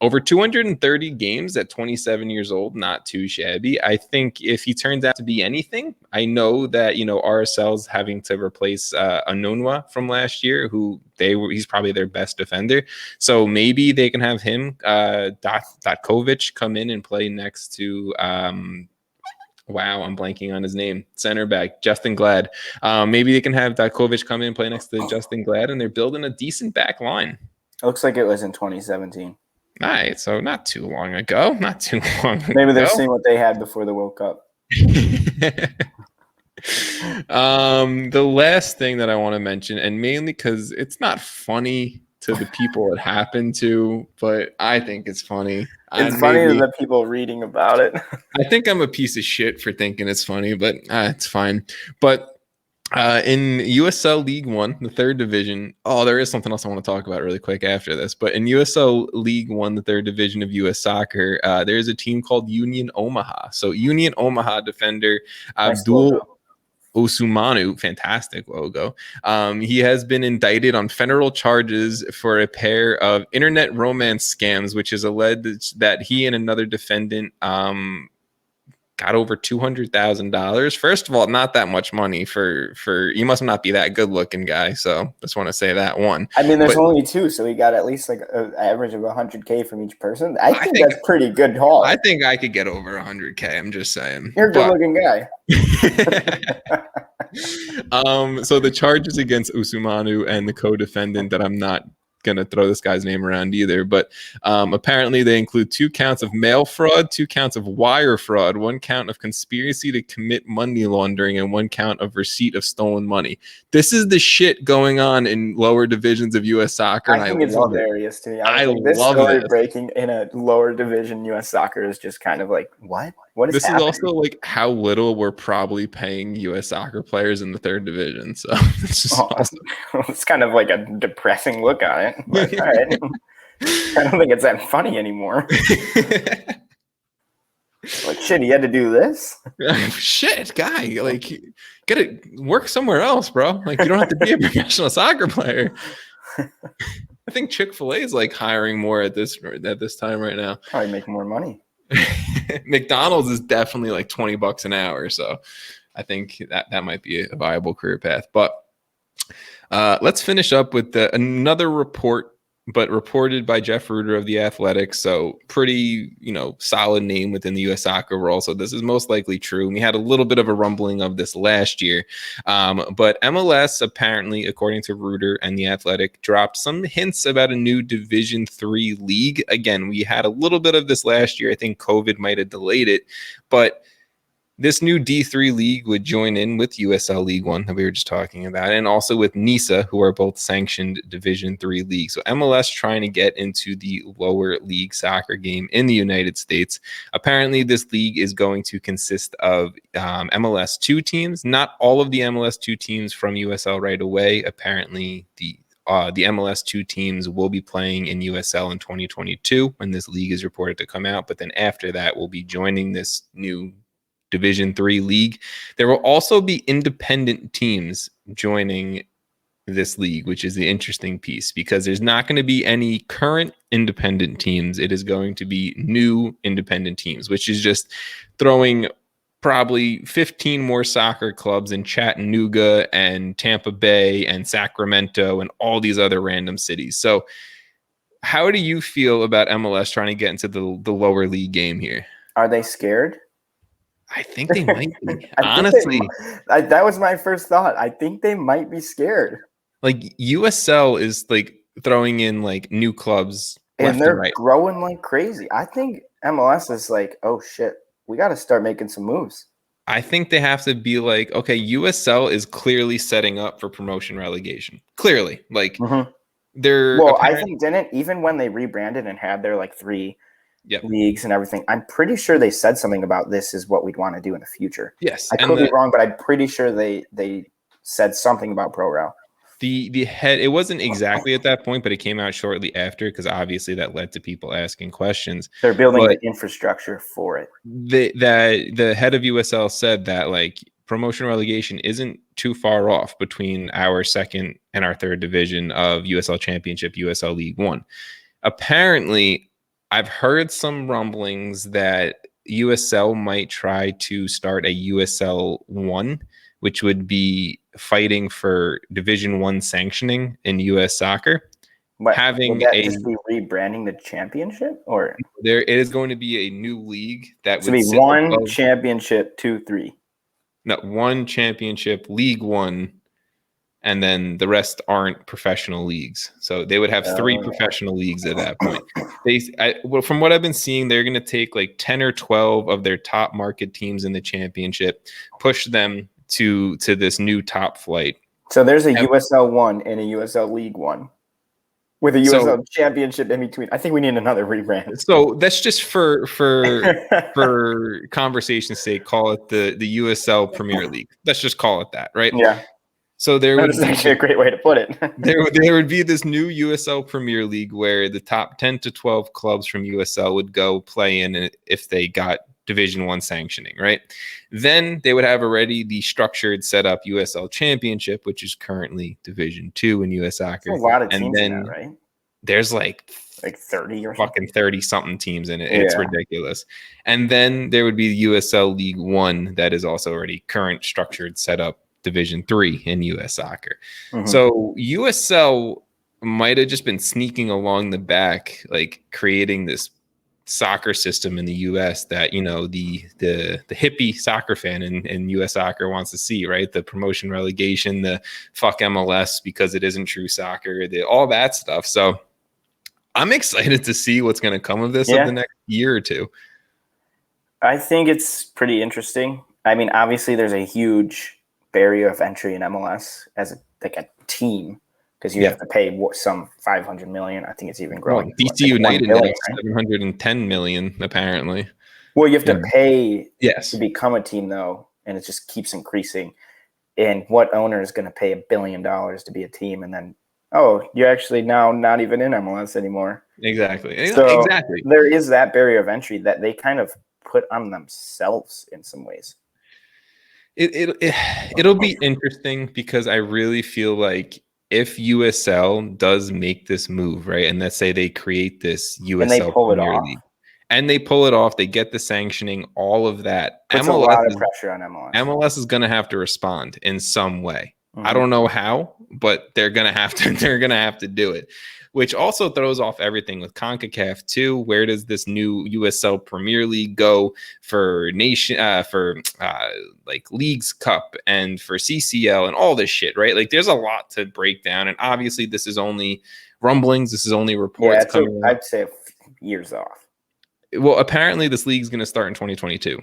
Over 230 games at 27 years old, not too shabby. I think if he turns out to be anything, I know that RSL's having to replace Anonwa from last year, he's probably their best defender. So maybe they can have him, Datkovic, come in and play next to I'm blanking on his name, center back Justin Glad. Maybe they can have Datkovic come in and play next to Justin Glad, and they're building a decent back line. It looks like it was in 2017. All right, so not too long ago. Not too long ago. Maybe they're seeing what they had before the World Cup. The last thing that I want to mention, and mainly because it's not funny to the people it happened to, but I think it's funny. It's funny to the people reading about it. I think I'm a piece of shit for thinking it's funny, but it's fine. But in USL League One, the third division, there is something else I want to talk about really quick after this. But in USL League One, the third division of US soccer, there's a team called Union Omaha. So Union Omaha defender Abdul Osumanu, fantastic logo. He has been indicted on federal charges for a pair of internet romance scams, which is alleged that he and another defendant got over $200,000. First of all, not that much money for you must not be that good looking guy. So just want to say that one. I mean, there's only two, so we got at least like an average of $100K from each person. I think that's pretty good haul. I think I could get over $100K. I'm just saying. You're a good looking guy. So the charges against Usumanu and the co-defendant that I'm not gonna throw this guy's name around either, but apparently they include 2 counts of mail fraud, 2 counts of wire fraud, 1 count of conspiracy to commit money laundering, and 1 count of receipt of stolen money. This is the shit going on in lower divisions of U.S. soccer, and I think it's hilarious to me. I think this story breaking in a lower division U.S. soccer is just kind of like, what? What is this happening? Is also like how little we're probably paying U.S. soccer players in the third division. So it's just awesome. It's kind of like a depressing look on it. But, all right. I don't think it's that funny anymore. Like, shit, he had to do this? Shit, guy. Like, get it, work somewhere else, bro. Like, you don't have to be a professional soccer player. I think Chick-fil-A is like hiring more at this time right now. Probably making more money. McDonald's is definitely like $20 an hour, so I think that might be a viable career path. But let's finish up with another report, but reported by Jeff Ruder of The Athletic. So pretty, solid name within the U.S. soccer world. So this is most likely true. And we had a little bit of a rumbling of this last year. But MLS, apparently, according to Ruder and The Athletic, dropped some hints about a new Division III league. Again, we had a little bit of this last year. I think COVID might have delayed it. But this new D3 league would join in with USL League One that we were just talking about, and also with NISA, who are both sanctioned Division III leagues. So MLS trying to get into the lower league soccer game in the United States. Apparently, this league is going to consist of MLS 2 teams. Not all of the MLS 2 teams from USL right away. Apparently, the MLS 2 teams will be playing in USL in 2022 when this league is reported to come out. But then after that, we'll be joining this new Division III league. There will also be independent teams joining this league, which is the interesting piece, because there's not going to be any current independent teams. It is going to be new independent teams, which is just throwing probably 15 more soccer clubs in Chattanooga and Tampa Bay and Sacramento and all these other random cities. So how do you feel about MLS trying to get into the lower league game here? Are they scared? I think they might be. Honestly, that was my first thought. I think they might be scared. Like USL is like throwing in like new clubs and they're growing like crazy. I think MLS is like, oh shit, we got to start making some moves. I think they have to be like, okay, USL is clearly setting up for promotion relegation. Clearly, like they're. Well, I think even when they rebranded and had their like 3 leagues and everything, I'm pretty sure they said something about this is what we'd want to do in the future. Yes, I could be wrong, but I'm pretty sure they said something about Pro Rel. The head, it wasn't exactly at that point, but it came out shortly after, because obviously that led to people asking questions. They're building the infrastructure for it. The head of USL said that like promotion relegation isn't too far off between our second and our third division of USL Championship, USL League One. Apparently, I've heard some rumblings that USL might try to start a USL 1, which would be fighting for Division 1 sanctioning in U.S. soccer. But having would that just be rebranding the championship, or it is going to be a new league that would be 1 championship, 2, 3. No, 1 championship, League 1, and then the rest aren't professional leagues. So they would have 3 professional leagues at that point. Well, from what I've been seeing, they're going to take like 10 or 12 of their top market teams in the championship, push them to this new top flight. So there's a USL 1 and a USL League 1 with a USL championship in between. I think we need another rebrand. So that's just for conversation's sake, call it the USL Premier League. Let's just call it that, right? Yeah. So that's actually a great way to put it. there would be this new USL Premier League where the top 10 to 12 clubs from USL would go play in if they got Division 1 sanctioning, right? Then they would have already the structured set up USL Championship, which is currently Division 2 in US Soccer. There's a lot of teams in that, right? There's like 30 or fucking 30 something teams in it. It's ridiculous. And then there would be the USL League 1 that is also already current structured set up Division 3 in US Soccer. Mm-hmm. So USL might have just been sneaking along the back, like creating this soccer system in the US that, you know, the hippie soccer fan in US Soccer wants to see, right? The promotion relegation, the fuck MLS because it isn't true soccer, all that stuff. So I'm excited to see what's going to come of this over the next year or two. I think it's pretty interesting. I mean, obviously there's a huge barrier of entry in MLS as a team, because you have to pay some $500 million. I think it's even growing. Well, DC United now $710 million apparently. Well, you have to pay to become a team though, and it just keeps increasing. And what owner is going to pay $1 billion to be a team, and then you're actually now not even in MLS anymore? Exactly. So there is that barrier of entry that they kind of put on themselves in some ways. It'll be interesting because I really feel like if USL does make this move, right, and let's say they create this USL and they pull it off, League, and they pull it off, they get the sanctioning, all of that. Puts a lot of pressure on MLS. MLS is going to have to respond in some way. Mm-hmm. I don't know how, but they're going to have to. They're going to have to do it. Which also throws off everything with CONCACAF too. Where does this new USL Premier League go for like Leagues Cup and for CCL and all this shit, right? Like there's a lot to break down, and obviously this is only rumblings. This is only reports coming. I'd say years off. Well, apparently this league is going to start in 2022.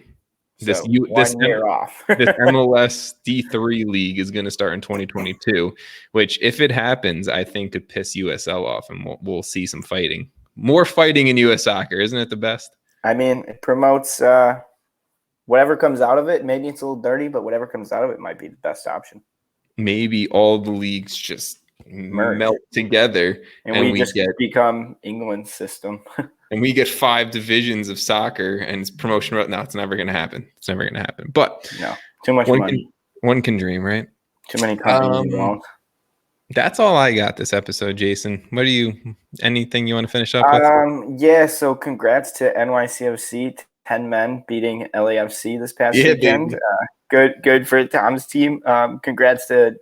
This year off. This MLS D3 league is going to start in 2022, which if it happens, I think could piss USL off, and we'll see some fighting. More fighting in US Soccer, isn't it the best? I mean, it promotes whatever comes out of it. Maybe it's a little dirty, but whatever comes out of it might be the best option. Maybe all the leagues just melt together, and we just become England's system. And we get 5 divisions of soccer, and it's promotion. No, it's never going to happen. It's never going to happen. But no, too much money. One can dream, right? Too many companies involved. That's all I got this episode, Jason. Anything you want to finish up with? Yeah. So congrats to NYCFC, 10 men beating LAFC this past weekend. Good for Tom's team. Congrats to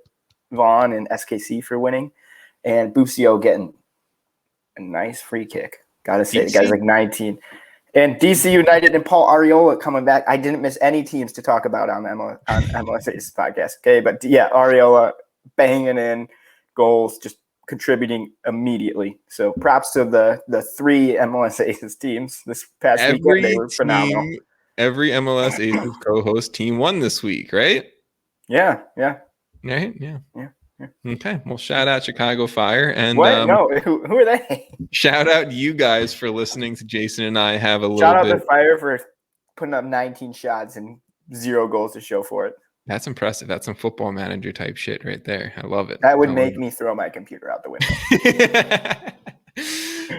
Vaughn and SKC for winning, and Busio getting a nice free kick. Gotta say, the guy's like 19. And DC United and Paul Arriola coming back. I didn't miss any teams to talk about on MLSAces Podcast. Okay, but yeah, Arriola banging in goals, just contributing immediately. So props to the 3 MLSAces teams this past weekend. They were phenomenal. Every MLSAces co-host team won this week, right? Yeah. Right? Yeah. Okay. Well, shout out Chicago Fire. And no, who are they? Shout out you guys for listening to Jason and I have a little Shout out to Fire for putting up 19 shots and 0 goals to show for it. That's impressive. That's some Football Manager type shit right there. I love it. That would make me throw my computer out the window.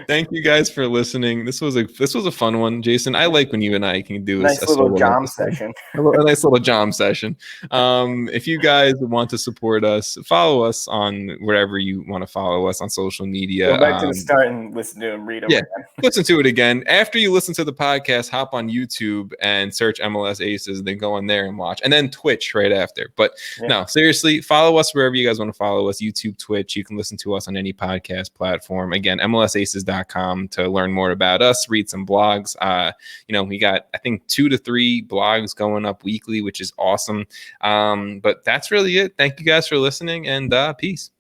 Thank you guys for listening. This was a fun one, Jason. I like when you and I can do a little jam session. A nice little jam session. If you guys want to support us, follow us on wherever you want to follow us on social media. Go back to the start and listen to them, read them again. Listen to it again. After you listen to the podcast, hop on YouTube and search MLS Aces, then go on there and watch. And then Twitch right after. But no, seriously, follow us wherever you guys want to follow us. YouTube, Twitch. You can listen to us on any podcast platform. Again, MLSAces.com. MLSAces.com to learn more about us, read some blogs. We got, I think, 2 to 3 blogs going up weekly, which is awesome. But that's really it. Thank you guys for listening, and peace.